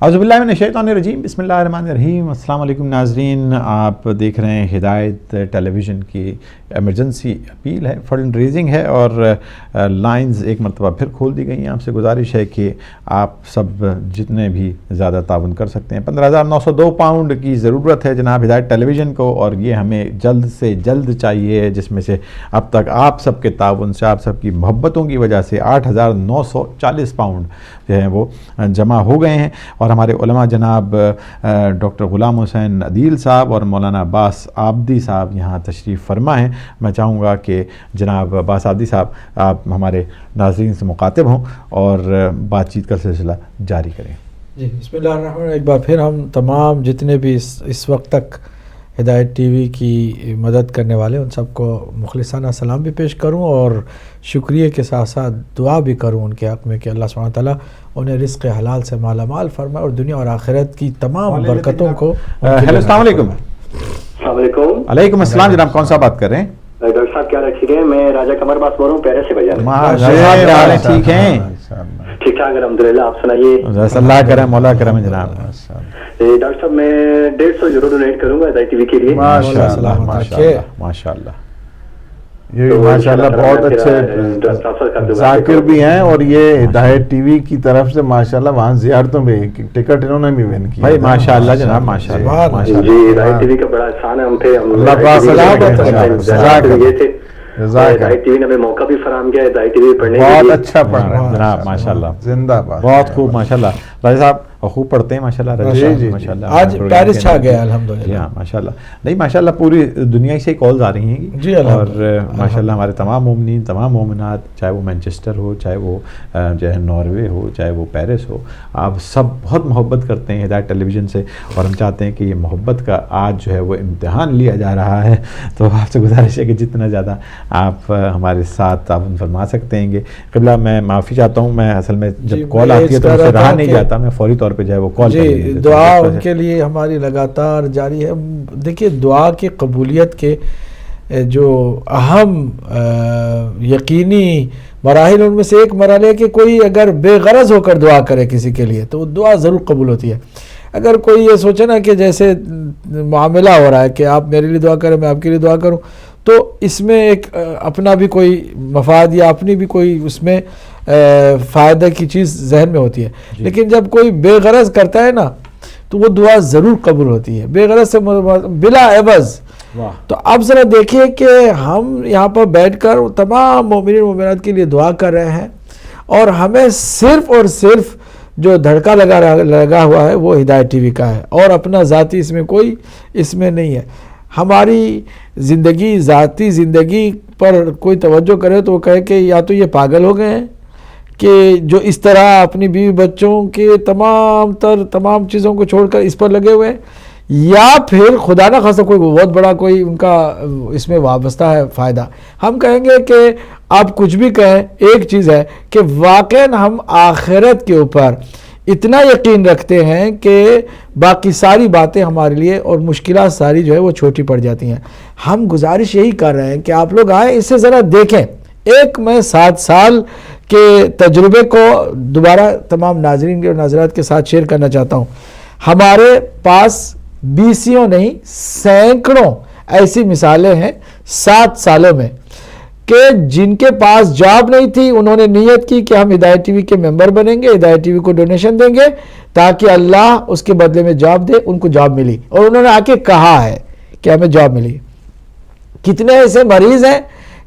اعوذ باللہ من الشیطان الرجیم، بسم اللہ الرحمن الرحیم۔ السلام علیکم ناظرین، آپ دیکھ رہے ہیں ہدایت ٹیلی ویژن کی ایمرجنسی اپیل ہے، فنڈ ریزنگ ہے اور لائنز ایک مرتبہ پھر کھول دی گئی ہیں۔ آپ سے گزارش ہے کہ آپ سب جتنے بھی زیادہ تعاون کر سکتے ہیں، 15,902 پاؤنڈ کی ضرورت ہے جناب ہدایت ٹیلی ویژن کو، اور یہ ہمیں جلد سے جلد چاہیے، جس میں سے اب تک آپ سب کے تعاون سے، آپ سب کی محبتوں کی وجہ سے 8,940 پاؤنڈ جو ہیں وہ جمع ہو گئے ہیں۔ اور ہمارے علماء جناب ڈاکٹر غلام حسین عدیل صاحب اور مولانا عباس عابدی صاحب یہاں تشریف فرما ہیں۔ میں چاہوں گا کہ جناب عباس عابدی صاحب آپ ہمارے ناظرین سے مخاطب ہوں اور بات چیت کا سلسلہ جاری کریں۔ جی بسم اللہ الرحمن الرحیم۔ ایک بار پھر ہم تمام جتنے بھی اس وقت تک ہدایت ٹی وی کی مدد کرنے والے ان سب کو مخلصانہ سلام بھی پیش کروں اور شکریہ کے ساتھ ساتھ دعا بھی کروں ان کے حق میں کہ اللہ سبحانہ تعالیٰ انہیں رزق حلال سے مالا مال فرمائے اور دنیا اور آخرت کی تمام برکتوں کو۔ ہیلو، السلام علیکم۔ السلام علیکم۔ علیکم السلام جناب، کون صاحب بات کر رہے ہیں؟ ڈاکٹر صاحب کیا رکھی گئے؟ میں راجہ قمر بات بول رہا ہوں پیرس سے بجا۔ ٹھیک ہیں؟ ٹھیک ٹھاک الحمدللہ، آپ سنائیے؟ اللہ کرم، مولا کرم جناب۔ ڈاکٹر صاحب میں 150 یورو ڈونیٹ کروں گا ہدایت ٹی وی کے لیے۔ ماشاءاللہ ماشاءاللہ، یہ ماشاءاللہ بہت اچھے ذاکر بھی ہیں، اور یہ ہدایت ٹی وی کی طرف سے ماشاءاللہ وہاں زیارتوں میں ٹکٹ انہوں نے بھی ون کی بھائی، ماشاءاللہ جناب، ماشاءاللہ۔ جی ہدایت ٹی وی کا بڑا احسان ہے ہم پہ۔ اللہ پاک ہدایت ٹی وی نے ہمیں موقع بھی فراہم کیا ہدایت ٹی وی پڑھنے کے بہت لیے۔ اچھا پڑھ رہے ہیں جناب، ماشاءاللہ، زندہ باد، بہت خوب، ماشاءاللہ۔ راجہ صاحب خوب پڑھتے ہیں ماشاءاللہ، جی ماشاءاللہ۔ آج پیرس چھا گیا الحمدللہ۔ جی ہاں ماشاءاللہ، نہیں ماشاءاللہ پوری دنیا سے کالز آ رہی ہیں جی اور ماشاءاللہ ہمارے تمام مومنین، تمام مومنات، چاہے وہ مینچسٹر ہو، چاہے وہ جو ہے ناروے ہو، چاہے وہ پیرس ہو، آپ سب بہت محبت کرتے ہیں ہدایت ٹیلی ویژن سے، اور ہم چاہتے ہیں کہ یہ محبت کا آج جو ہے وہ امتحان لیا جا رہا ہے۔ تو آپ سے گزارش ہے کہ جتنا زیادہ آپ ہمارے ساتھ تعاون فرما سکتے ہیں گے۔ قبلہ میں معافی چاہتا ہوں، میں اصل میں جب کال آتی ہے تو مجھ سے رہا نہیں جاتا، میں فوری طور پہ جو ہے وہ کال جی دعا ان کے لیے ہماری لگاتار جاری ہے۔ دیکھیے دعا کی قبولیت کے جو اہم یقینی مراحل ان میں سے ایک مرحلہ ہے کہ کوئی اگر بے غرض ہو کر دعا کرے کسی کے لیے تو وہ دعا ضرور قبول ہوتی ہے۔ اگر کوئی یہ سوچے نا کہ جیسے معاملہ ہو رہا ہے کہ آپ میرے لیے دعا کریں، میں آپ کے لیے دعا کروں، تو اس میں ایک اپنا بھی کوئی مفاد یا اپنی بھی کوئی اس میں فائدہ کی چیز ذہن میں ہوتی ہے، لیکن جب کوئی بے غرض کرتا ہے نا تو وہ دعا ضرور قبول ہوتی ہے، بے غرض سے بلا عوض۔ تو اب ذرا دیکھیے کہ ہم یہاں پر بیٹھ کر تمام مومنین مومنات کے لیے دعا کر رہے ہیں، اور ہمیں صرف اور صرف جو دھڑکا لگا ہوا ہے وہ ہدایت ٹی وی کا ہے، اور اپنا ذاتی اس میں کوئی اس میں نہیں ہے۔ ہماری زندگی، ذاتی زندگی پر کوئی توجہ کرے تو وہ کہے کہ یا تو یہ پاگل ہو گئے ہیں کہ جو اس طرح اپنی بیوی بچوں کے تمام چیزوں کو چھوڑ کر اس پر لگے ہوئے ہیں، یا پھر خدا نہ خواستہ کوئی بہت بڑا کوئی ان کا اس میں وابستہ ہے فائدہ۔ ہم کہیں گے کہ آپ کچھ بھی کہیں، ایک چیز ہے کہ واقعاً ہم آخرت کے اوپر اتنا یقین رکھتے ہیں کہ باقی ساری باتیں ہمارے لیے اور مشکلات ساری جو ہے وہ چھوٹی پڑ جاتی ہیں۔ ہم گزارش یہی کر رہے ہیں کہ آپ لوگ آئیں، اسے ذرا دیکھیں۔ ایک میں 7 سال کے تجربے کو دوبارہ تمام ناظرین اور ناظرات کے ساتھ شیئر کرنا چاہتا ہوں۔ ہمارے پاس 20 نہیں، سینکڑوں ایسی مثالیں ہیں 7 سالوں میں کہ جن کے پاس جاب نہیں تھی، انہوں نے نیت کی کہ ہم ہدایت ٹی وی کے ممبر بنیں گے، ہدایت ٹی وی کو ڈونیشن دیں گے تاکہ اللہ اس کے بدلے میں جاب دے۔ ان کو جاب ملی، اور انہوں نے آ کے کہا ہے کہ ہمیں جاب ملی۔ کتنے ایسے مریض ہیں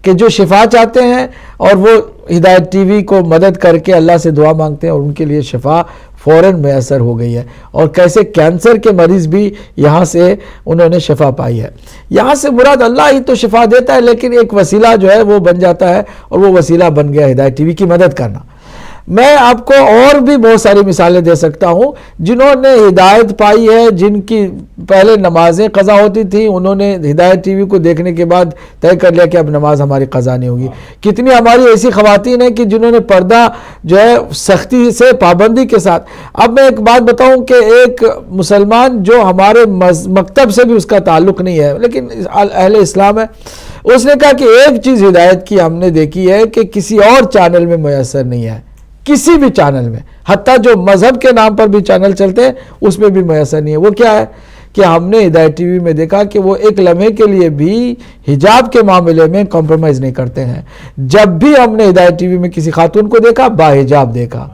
کہ جو شفا چاہتے ہیں اور وہ ہدایت ٹی وی کو مدد کر کے اللہ سے دعا مانگتے ہیں اور ان کے لیے شفا فوراً میسر ہو گئی ہے، اور کیسے کینسر کے مریض بھی یہاں سے انہوں نے شفا پائی ہے۔ یہاں سے مراد اللہ ہی تو شفا دیتا ہے، لیکن ایک وسیلہ جو ہے وہ بن جاتا ہے، اور وہ وسیلہ بن گیا ہدایت ٹی وی کی مدد کرنا۔ میں آپ کو اور بھی بہت ساری مثالیں دے سکتا ہوں جنہوں نے ہدایت پائی ہے، جن کی پہلے نمازیں قضا ہوتی تھیں، انہوں نے ہدایت ٹی وی کو دیکھنے کے بعد طے کر لیا کہ اب نماز ہماری قضا نہیں ہوگی۔ کتنی ہماری ایسی خواتین ہیں کہ جنہوں نے پردہ جو ہے سختی سے، پابندی کے ساتھ۔ اب میں ایک بات بتاؤں کہ ایک مسلمان جو ہمارے مکتب سے بھی اس کا تعلق نہیں ہے لیکن اہل اسلام ہے، اس نے کہا کہ ایک چیز ہدایت کی ہم نے دیکھی ہے کہ کسی اور چینل میں میسر نہیں ہے، کسی بھی چینل میں۔ حتیٰ جو مذہب کے نام پر بھی چینل چلتے ہیں اس میں بھی میسر نہیں ہے. وہ کیا ہے کہ ہم نے ہدایت ٹی وی میں دیکھا کہ وہ ایک لمحے کے لیے بھی حجاب کے معاملے میں کمپرومائز نہیں کرتے ہیں. جب بھی ہم نے ہدایت ٹی وی میں کسی خاتون کو دیکھا با حجاب دیکھا,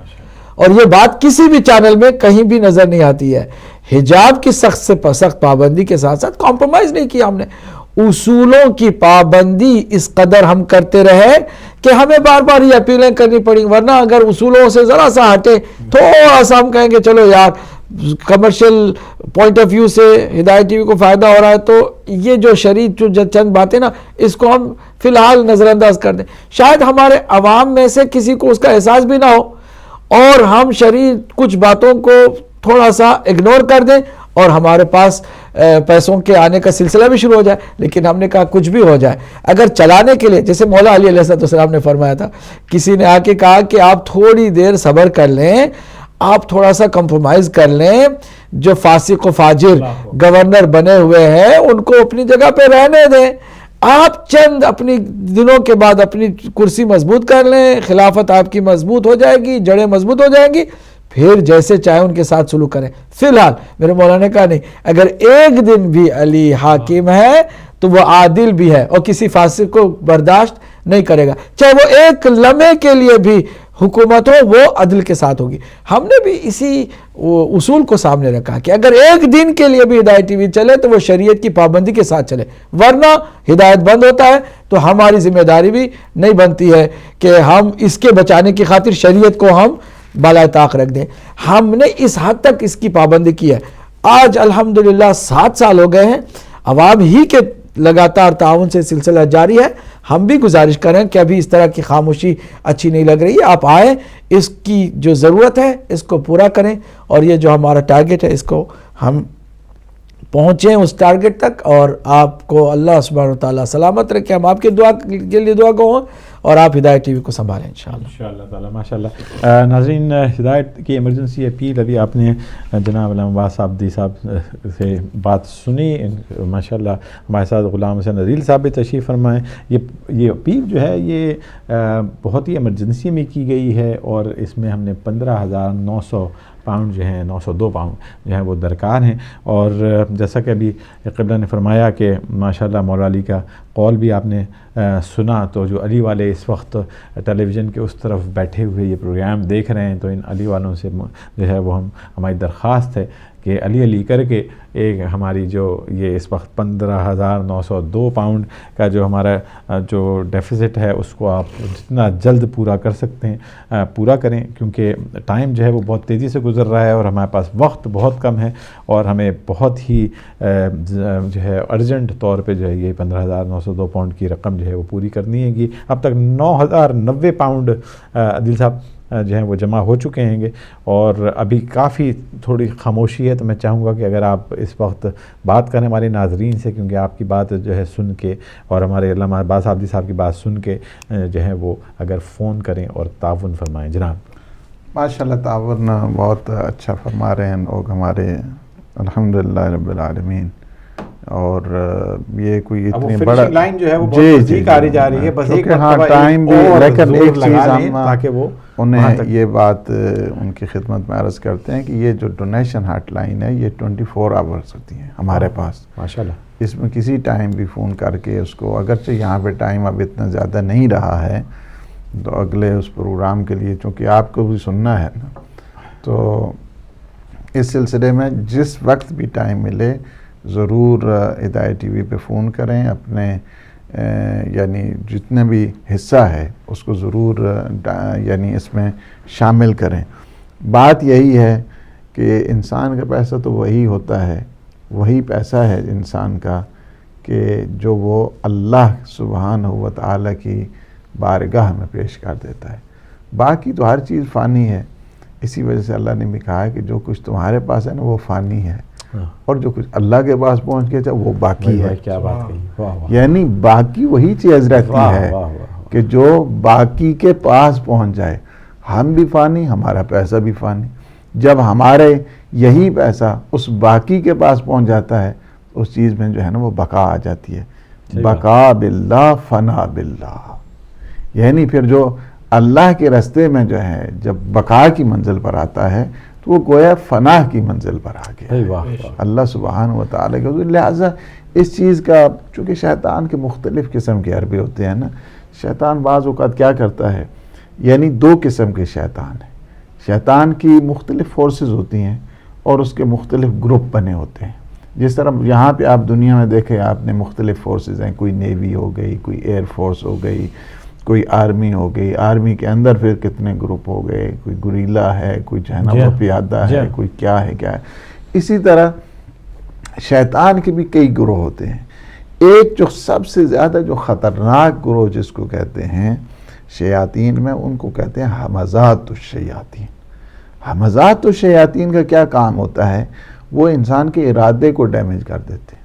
اور یہ بات کسی بھی چینل میں کہیں بھی نظر نہیں آتی ہے. حجاب کی سخت سے سخت پابندی کے ساتھ ساتھ کمپرومائز نہیں کیا ہم نے. اصولوں کی پابندی اس قدر ہم کرتے رہے کہ ہمیں بار بار یہ اپیلیں کرنی پڑیں, ورنہ اگر اصولوں سے ذرا سا ہٹے تھوڑا سا ہم کہیں گے چلو یار کمرشل پوائنٹ آف ویو سے ہدایت ٹی وی کو فائدہ ہو رہا ہے, تو یہ جو شرعی جو چند باتیں نا اس کو ہم فی الحال نظر انداز کر دیں. شاید ہمارے عوام میں سے کسی کو اس کا احساس بھی نہ ہو اور ہم شرعی کچھ باتوں کو تھوڑا سا اگنور کر دیں اور ہمارے پاس پیسوں کے آنے کا سلسلہ بھی شروع ہو جائے. لیکن ہم نے کہا کچھ بھی ہو جائے, اگر چلانے کے لیے, جیسے مولا علی علیہ السلام نے فرمایا تھا, کسی نے آ کے کہا کہ آپ تھوڑی دیر صبر کر لیں, آپ تھوڑا سا کمپرومائز کر لیں, جو فاسق و فاجر گورنر بنے ہوئے ہیں ان کو اپنی جگہ پہ رہنے دیں, آپ چند اپنی دنوں کے بعد اپنی کرسی مضبوط کر لیں, خلافت آپ کی مضبوط ہو جائے گی, جڑیں مضبوط ہو جائیں گی, پھر جیسے چاہے ان کے ساتھ سلوک کریں. فی الحال میرے مولا نے کہا نہیں, اگر ایک دن بھی علی حاکم ہے تو وہ عادل بھی ہے اور کسی فاسق کو برداشت نہیں کرے گا, چاہے وہ ایک لمحے کے لیے بھی حکومت ہو وہ عدل کے ساتھ ہوگی. ہم نے بھی اسی اصول کو سامنے رکھا کہ اگر ایک دن کے لیے بھی ہدایت ٹی وی چلے تو وہ شریعت کی پابندی کے ساتھ چلے, ورنہ ہدایت بند ہوتا ہے تو ہماری ذمہ داری بھی نہیں بنتی ہے کہ ہم اس کے بچانے کی خاطر شریعت کو ہم بالائے طاق رکھ دیں. ہم نے اس حد تک اس کی پابندی کی ہے. آج الحمدللہ 7 سال ہو گئے ہیں, عوام ہی کے لگاتار تعاون سے سلسلہ جاری ہے. ہم بھی گزارش کریں کہ ابھی اس طرح کی خاموشی اچھی نہیں لگ رہی ہے, آپ آئیں, اس کی جو ضرورت ہے اس کو پورا کریں, اور یہ جو ہمارا ٹارگٹ ہے اس کو ہم پہنچیں اس ٹارگٹ تک, اور آپ کو اللہ سبحانہ و تعالیٰ سلامت رکھے. ہم آپ کی دعا کے لیے دعا گو ہوں اور آپ ہدایت ٹی وی کو سنبھالیں انشاءاللہ تعالیٰ. ماشاءاللہ. ناظرین, ہدایت کی ایمرجنسی اپیل, ابھی آپ نے جناب علامہ عباس عابدی صاحب سے بات سنی. ماشاءاللہ ہمارے ساتھ غلام حسین عزیل صاحب بھی تشریف فرمائیں. یہ اپیل جو ہے یہ بہت ہی ایمرجنسی میں کی گئی ہے, اور اس میں ہم نے 15,900 پاؤنڈ جو ہیں 902 پاؤنڈ جو ہیں وہ درکار ہیں. اور جیسا کہ ابھی قبلہ نے فرمایا کہ ماشاءاللہ مولا علی کا قول بھی آپ نے سنا, تو جو علی والے اس وقت ٹیلی ویژن کے اس طرف بیٹھے ہوئے یہ پروگرام دیکھ رہے ہیں, تو ان علی والوں سے جو ہے وہ ہماری درخواست ہے کہ علی علی کر کے ایک ہماری جو یہ اس وقت 15,902 پاؤنڈ کا جو ہمارا جو ڈیفیسٹ ہے اس کو آپ جتنا جلد پورا کر سکتے ہیں پورا کریں, کیونکہ ٹائم جو ہے وہ بہت تیزی سے گزر رہا ہے اور ہمارے پاس وقت بہت کم ہے, اور ہمیں بہت ہی جو ہے ارجنٹ طور پہ جو ہے یہ 15,902 پاؤنڈ کی رقم جو ہے وہ پوری کرنی ہے گی. اب تک 9,090 پاؤنڈ عدیل صاحب جو ہیں وہ جمع ہو چکے ہیں گے, اور ابھی کافی تھوڑی خاموشی ہے. تو میں چاہوں گا کہ اگر آپ اس وقت بات کریں ہمارے ناظرین سے, کیونکہ آپ کی بات جو ہے سن کے اور ہمارے علامہ عباس عابدی صاحب کی بات سن کے جو ہے وہ اگر فون کریں اور تعاون فرمائیں. جناب ماشاءاللہ تعاون بہت اچھا فرما رہے ہیں لوگ ہمارے, الحمدللہ رب العالمین. اور یہ کوئی اتنی بڑا لائن جو ہے وہ بہت نزدیک آ رہی جا رہی ہے, بس ایک ٹائم بھی, لیکن ایک چیز ہم تاکہ وہ انہیں یہ بات ان کی خدمت میں عرض کرتے ہیں کہ یہ جو ڈونیشن ہاٹ لائن ہے یہ 24 آورز ہوتی ہیں ہمارے پاس ماشاءاللہ. اس میں کسی ٹائم بھی فون کر کے اس کو, اگرچہ یہاں پہ ٹائم اب اتنا زیادہ نہیں رہا ہے, تو اگلے اس پروگرام کے لیے چونکہ آپ کو بھی سننا ہے نا, تو اس سلسلے میں جس وقت بھی ٹائم ملے ضرور ہدایت ٹی وی پہ فون کریں, اپنے یعنی جتنے بھی حصہ ہے اس کو ضرور یعنی اس میں شامل کریں. بات یہی ہے کہ انسان کا پیسہ تو وہی ہوتا ہے, وہی پیسہ ہے انسان کا کہ جو وہ اللہ سبحانہ و تعالیٰ کی بارگاہ میں پیش کر دیتا ہے. باقی تو ہر چیز فانی ہے, اسی وجہ سے اللہ نے بھی کہا کہ جو کچھ تمہارے پاس ہے نا وہ فانی ہے, اور جو کچھ اللہ کے پاس پہنچ گیا وہ باقی ہے. کیا بات کہی, یعنی باقی وہی چیز رہتی ہے کہ جو باقی کے پاس پہنچ جائے. ہم بھی فانی, ہمارا پیسہ بھی فانی. جب ہمارے یہی پیسہ اس باقی کے پاس پہنچ جاتا ہے اس چیز میں جو ہے نا وہ بقا آ جاتی ہے. بقا باللہ فنا باللہ, یعنی پھر جو اللہ کے راستے میں جو ہے جب بقا کی منزل پر آتا ہے تو وہ گویا فناہ کی منزل پر آ گیا اللہ سبحانہ و تعالیٰ کے حضور. لہٰذا اس چیز کا چونکہ شیطان کے مختلف قسم کے حربے ہوتے ہیں نا, شیطان بعض اوقات کیا کرتا ہے, یعنی دو قسم کے شیطان ہیں. شیطان کی مختلف فورسز ہوتی ہیں اور اس کے مختلف گروپ بنے ہوتے ہیں. جس طرح یہاں پہ آپ دنیا میں دیکھیں آپ نے مختلف فورسز ہیں, کوئی نیوی ہو گئی, کوئی ایئر فورس ہو گئی, کوئی آرمی ہو گئی, آرمی کے اندر پھر کتنے گروپ ہو گئے, کوئی گوریلا ہے, کوئی وہ پیادہ ہے, کوئی کیا ہے. اسی طرح شیطان کے بھی کئی گروہ ہوتے ہیں. ایک جو سب سے زیادہ جو خطرناک گروہ جس کو کہتے ہیں شیاطین میں, ان کو کہتے ہیں ہمزات الشیاطین. ہمزات الشیاطین کا کیا کام ہوتا ہے, وہ انسان کے ارادے کو ڈیمیج کر دیتے ہیں.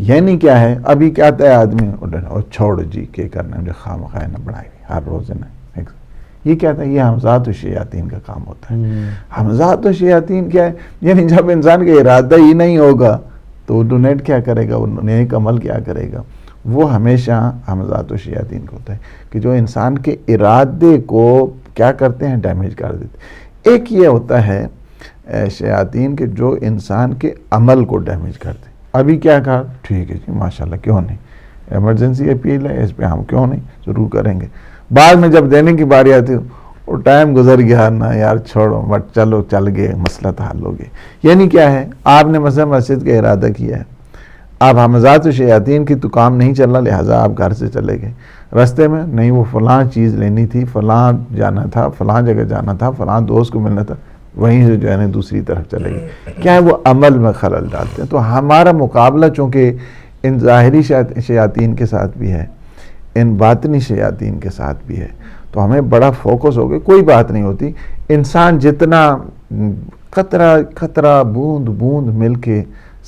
یعنی کیا ہے, ابھی کہتا ہے آدمی اور چھوڑ جی کہ کرنا مجھے خواہ نہ بڑھائی ہر روز نہ, یہ کہتا ہے یہ ہمزات الشیاطین کا کام ہوتا ہے. ہمزات الشیاطین کیا ہے, یعنی جب انسان کا ارادہ ہی نہیں ہوگا تو وہ ڈونیٹ کیا کرے گا, وہ نیک عمل کیا کرے گا. وہ ہمیشہ ہمزات الشیاطین کو ہوتا ہے کہ جو انسان کے ارادے کو کیا کرتے ہیں, ڈیمیج کر دیتے. ایک یہ ہوتا ہے شیاطین کے جو انسان کے عمل کو ڈیمیج کرتے. ابھی کیا کہا, ٹھیک ہے جی ماشاءاللہ کیوں نہیں, ایمرجنسی اپیل ہے اس پہ ہم کیوں نہیں ضرور کریں گے. بعد میں جب دینے کی باری آتی وہ ٹائم گزر گیا نا یار چھوڑو بٹ چلو چل گئے, مسئلہ تو حل ہو گیا. یعنی کیا ہے, آپ نے مثلا مسجد کا ارادہ کیا ہے, آپ ہمزات الشیاطین کی تو کام نہیں چل رہا, لہٰذا آپ گھر سے چلے گئے. راستے میں نہیں وہ فلاں چیز لینی تھی, فلاں جانا تھا, فلاں جگہ جانا تھا, فلاں دوست کو ملنا تھا, وہیں سے جو ہے نا دوسری طرف چلے گئے. کیا ہے, وہ عمل میں خلل ڈالتے ہیں. تو ہمارا مقابلہ چونکہ ان ظاہری شیاطین کے ساتھ بھی ہے, ان باطنی شیاطین کے ساتھ بھی ہے, تو ہمیں بڑا فوکس ہو گیا. کوئی بات نہیں ہوتی, انسان جتنا قطرہ بوند بوند مل کے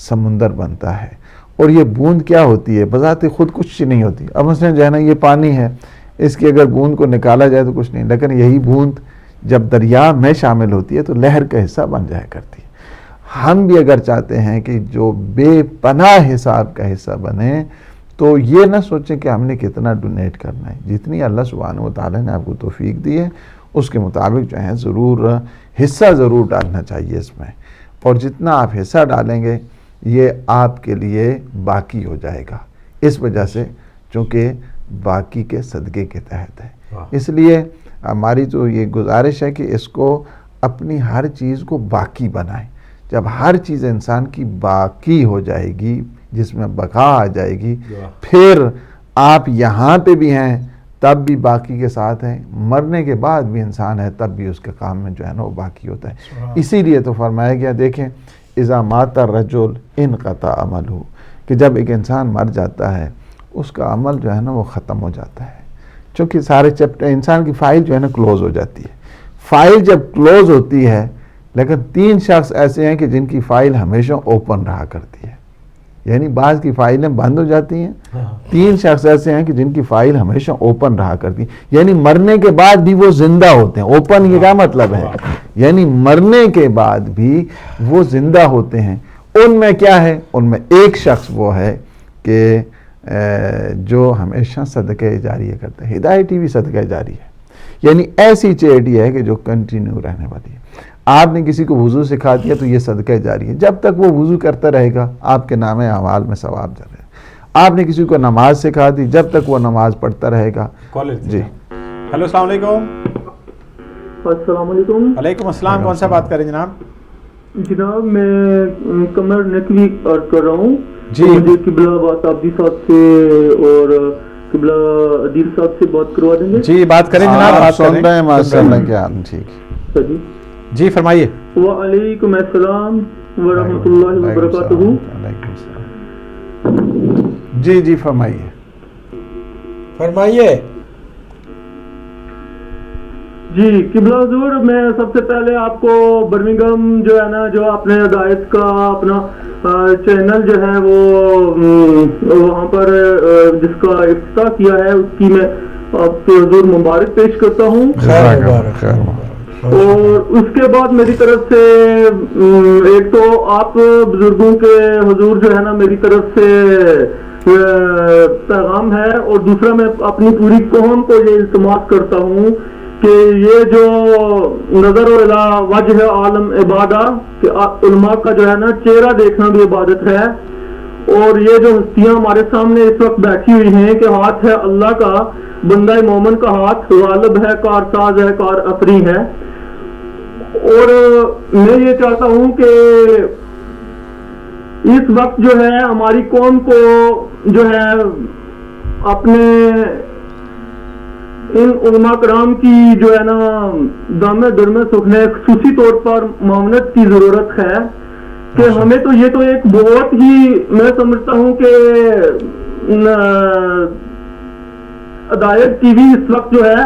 سمندر بنتا ہے. اور یہ بوند کیا ہوتی ہے, بذات خود کچھ نہیں ہوتی. اب مثلا جو ہے نا یہ پانی ہے, اس کی اگر بوند کو نکالا جائے تو کچھ نہیں, لیکن یہی بوند جب دریا میں شامل ہوتی ہے تو لہر کا حصہ بن جایا کرتی ہے. ہم بھی اگر چاہتے ہیں کہ جو بے پناہ حساب کا حصہ بنے تو یہ نہ سوچیں کہ ہم نے کتنا ڈونیٹ کرنا ہے. جتنی اللہ سبحانہ و تعالیٰ نے آپ کو توفیق دی ہے اس کے مطابق جو ہے ضرور حصہ ضرور ڈالنا چاہیے اس میں. اور جتنا آپ حصہ ڈالیں گے یہ آپ کے لیے باقی ہو جائے گا, اس وجہ سے چونکہ باقی کے صدقے کے تحت ہے. اس لیے ہماری تو یہ گزارش ہے کہ اس کو اپنی ہر چیز کو باقی بنائیں. جب ہر چیز انسان کی باقی ہو جائے گی, جس میں بقا آ جائے گی, پھر آپ یہاں پہ بھی ہیں تب بھی باقی کے ساتھ ہیں, مرنے کے بعد بھی انسان ہے تب بھی اس کے کام میں جو ہے نا وہ باقی ہوتا ہے. اسی لیے تو فرمایا گیا, دیکھیں اذا مات الرجل انقطع عملہ, کہ جب ایک انسان مر جاتا ہے اس کا عمل جو ہے نا وہ ختم ہو جاتا ہے. چونکہ سارے چیپٹر انسان کی فائل جو ہے نا کلوز ہو جاتی ہے. فائل جب کلوز ہوتی ہے, لیکن 3 شخص ایسے ہیں کہ جن کی فائل ہمیشہ اوپن رہا کرتی ہے, یعنی بعض کی فائلیں بند ہو جاتی ہیں, 3 شخص ایسے ہیں کہ جن کی فائل ہمیشہ اوپن رہا کرتی ہے, یعنی مرنے کے بعد بھی وہ زندہ ہوتے ہیں. اوپن یہ کیا مطلب ہے, یعنی مرنے کے بعد بھی وہ زندہ ہوتے ہیں. ان میں کیا ہے, ان میں ایک شخص وہ ہے کہ جو ہمیشہ صدقہ جاریہ کرتا ہے. ہدایت ٹی وی صدقہ جاریہ ہے, یعنی ایسی چیریٹی ہے کہ جو کنٹینیو رہنے والی ہے. آپ نے کسی کو وضو سکھا دیا تو یہ صدقہ جاری ہے, جب تک وہ وضو کرتا رہے گا آپ کے نام اعمال میں ثواب جا رہے گا. آپ نے کسی کو نماز سکھا دی, جب تک وہ نماز پڑھتا رہے گا. جی ہیلو السلام علیکم. السلام علیکم. وعلیکم السلام. کون سا بات کریں جناب؟ جناب میں قمر نقوی عرض کر رہا ہوں. جی مجھے قبلہ آباد آبدی صاحب سے اور قبلہ عدیل صاحب سے بات کروا دیں گے. جی بات کریں جناب. آپ سن رہے ہیں ماشاءاللہ, کیا ٹھیک جی جی فرمائیے. وعلیکم السلام ورحمۃ اللہ وبرکاتہ. جی جی فرمائیے فرمائیے. جی قبلہ حضور, میں سب سے پہلے آپ کو برمنگھم جو ہے نا, جو آپ نے ہدایت کا اپنا چینل جو ہے وہ وہاں پر جس کا افتتاح کیا ہے اس کی میں آپ کے حضور مبارک پیش کرتا ہوں. اور اس کے بعد میری طرف سے ایک تو آپ بزرگوں کے حضور جو ہے نا میری طرف سے پیغام ہے. اور دوسرا میں اپنی پوری قوم کو یہ التماس کرتا ہوں کہ یہ جو نظر وجہ عالم عبادہ کہ علماء کا جو ہے نا چہرہ دیکھنا بھی عبادت ہے. اور یہ جو ہستیاں ہمارے سامنے اس وقت بیٹھی ہوئی ہیں کہ ہاتھ ہے اللہ کا, بندہ مومن کا ہاتھ غالب ہے, کارساز ہے, کار افری ہے. اور میں یہ چاہتا ہوں کہ اس وقت جو ہے ہماری قوم کو جو ہے اپنے ان علماء کرام کی جو ہے نا دامے درمے سکھنے خصوصی طور پر معاونت کی ضرورت ہے. کہ ہمیں تو یہ تو ایک بہت ہی میں سمجھتا ہوں کہ ہدایت ٹی وی اس وقت جو ہے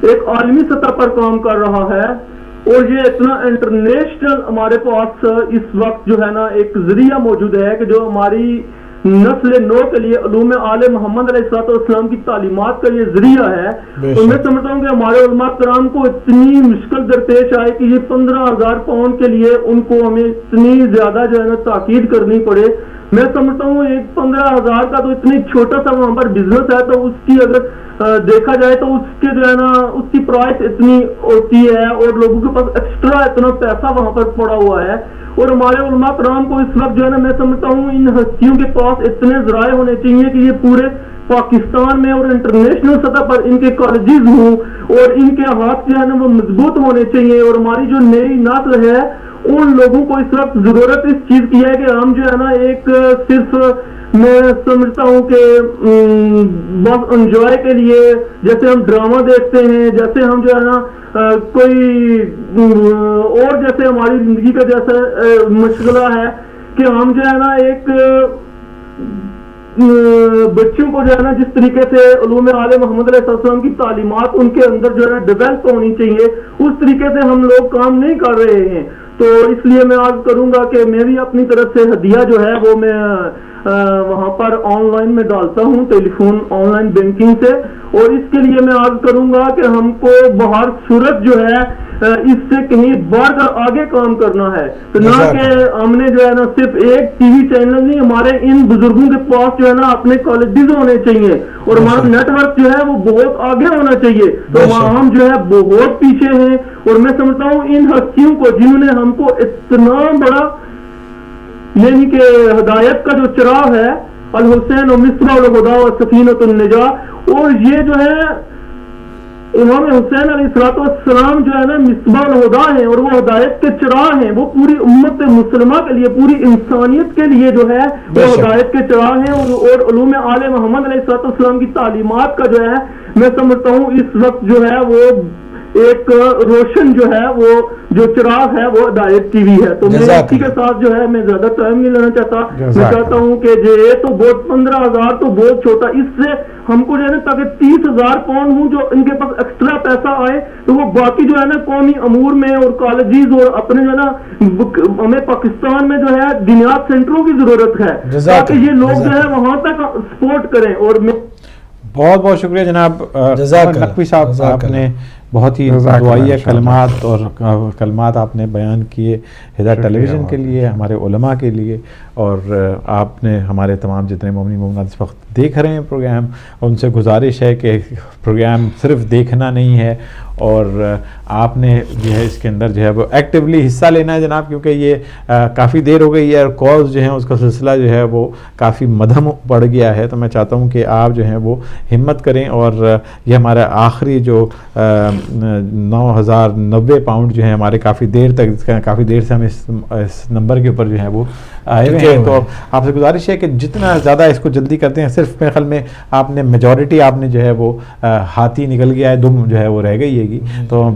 ایک عالمی سطح پر کام کر رہا ہے, اور یہ اتنا انٹرنیشنل ہمارے پاس اس وقت جو ہے نا ایک ذریعہ موجود ہے کہ جو ہماری نسل نو کے لیے علوم آل محمد علیہ السلام کی تعلیمات کا یہ ذریعہ ہے. اور میں سمجھتا ہوں کہ ہمارے علماء کرام کو اتنی مشکل درپیش آئے کہ یہ 15,000 پاؤنڈ کے لیے ان کو ہمیں اتنی زیادہ جو ہے نا تاکید کرنی پڑے. میں سمجھتا ہوں ایک 15,000 کا تو اتنی چھوٹا سا وہاں پر بزنس ہے, تو اس کی اگر دیکھا جائے تو اس کے جو ہے نا اس کی پرائس اتنی ہوتی ہے, اور لوگوں کے پاس ایکسٹرا اتنا پیسہ وہاں پر پڑا ہوا ہے. اور ہمارے علماء کرام کو اس وقت جو ہے نا میں سمجھتا ہوں ان ہستیوں کے پاس اتنے ذرائع ہونے چاہیے کہ یہ پورے پاکستان میں اور انٹرنیشنل سطح پر ان کے کالجز ہوں, اور ان کے ہاتھ جو ہے نا وہ مضبوط ہونے چاہیے. اور ہماری جو نئی نسل ہے ان لوگوں کو اس وقت ضرورت اس چیز کی ہے کہ ہم جو ہے نا ایک صرف میں سمجھتا ہوں کہ بس انجوائے کے لیے جیسے ہم ڈرامہ دیکھتے ہیں, جیسے ہم جو ہے نا کوئی اور جیسے ہماری زندگی کا جیسا مشغلہ ہے کہ ہم جو ہے نا ایک بچوں کو جو ہے نا جس طریقے سے علوم آل محمد علیہ السلام کی تعلیمات ان کے اندر جو ہے ڈیولپ ہونی چاہیے اس طریقے سے ہم لوگ کام نہیں کر رہے ہیں. تو اس لیے میں عرض کروں گا کہ میں بھی اپنی طرف سے ہدیہ جو ہے وہ میں وہاں پر آن لائن میں ڈالتا ہوں ٹیلی فون آن لائن بینکنگ سے. اور اس کے لیے میں عرض کروں گا کہ ہم کو بہر صورت جو ہے اس سے کہیں بڑھ کر آگے کام کرنا ہے, تو نہ کہ ہم نے جو ہے نا صرف ایک ٹی وی چینل نہیں, ہمارے ان بزرگوں کے پاس جو ہے نا اپنے کالجز ہونے چاہیے, اور ہمارا نیٹ ورک جو ہے وہ بہت آگے ہونا چاہیے. تو ہم جو ہے بہت پیچھے ہیں, اور میں سمجھتا ہوں ان ہستیوں کو جنہوں نے ہم کو اتنا بڑا یعنی کہ ہدایت کا جو چراغ ہے الحسین و مصباح الہدیٰ و سفینۃ النجاہ, اور یہ جو ہے امام حسین علیہ السلام جو ہے نا مصباح الہدیٰ ہیں, اور وہ ہدایت کے چراغ ہیں, وہ پوری امت مسلمہ کے لیے پوری انسانیت کے لیے جو ہے وہ ہدایت کے چراغ ہیں. اور علوم آل محمد علیہ السلام کی تعلیمات کا جو ہے میں سمجھتا ہوں اس وقت جو ہے وہ ایک روشن جو ہے وہ جو چراغ ہے وہ ہدایت ٹی وی ہے. تو میں اسی کے ساتھ جو ہے میں زیادہ ٹائم نہیں لینا چاہتا, میں چاہتا ہوں کہ یہ تو بہت 15,000 تو بہت چھوٹا, اس سے ہم کو جو ہے نا تاکہ 30,000 پاؤنڈ ہوں جو ان کے پاس ایکسٹرا پیسہ آئے, تو وہ باقی جو ہے نا قومی امور میں اور کالجز اور اپنے جو ہے نا ہمیں پاکستان میں جو ہے دینیات سینٹروں کی ضرورت ہے تاکہ یہ لوگ جو ہے وہاں تک سپورٹ کریں. اور میں بہت بہت شکریہ جناب نقوی صاحب, آپ نے بہت ہی دعائیہ کلمات اور کلمات آپ نے بیان کیے ہدایت ٹیلی ویژن کے لیے, ہمارے علماء کے لیے, اور آپ نے ہمارے تمام جتنے مومنین مومنات اس وقت دیکھ رہے ہیں پروگرام, ان سے گزارش ہے کہ پروگرام صرف دیکھنا نہیں ہے, اور آپ نے جو ہے اس کے اندر جو ہے وہ ایکٹیولی حصہ لینا ہے جناب, کیونکہ یہ کافی دیر ہو گئی ہے اور کاز جو ہے اس کا سلسلہ جو ہے وہ کافی مدھم پڑ گیا ہے. تو میں چاہتا ہوں کہ آپ جو ہیں وہ ہمت کریں, اور یہ ہمارا آخری جو 9,090 پاؤنڈ جو ہے ہمارے کافی دیر تک کافی دیر سے ہم اس نمبر کے اوپر جو ہے وہ آئے ہوئے ہیں. تو آپ سے گزارش ہے کہ جتنا زیادہ اس کو جلدی کرتے ہیں, صرف میرے خیال میں آپ نے میجورٹی آپ نے جو ہے وہ ہاتھی نکل گیا ہے, دم جو ہے وہ رہ گئی ہے گی. تو ہم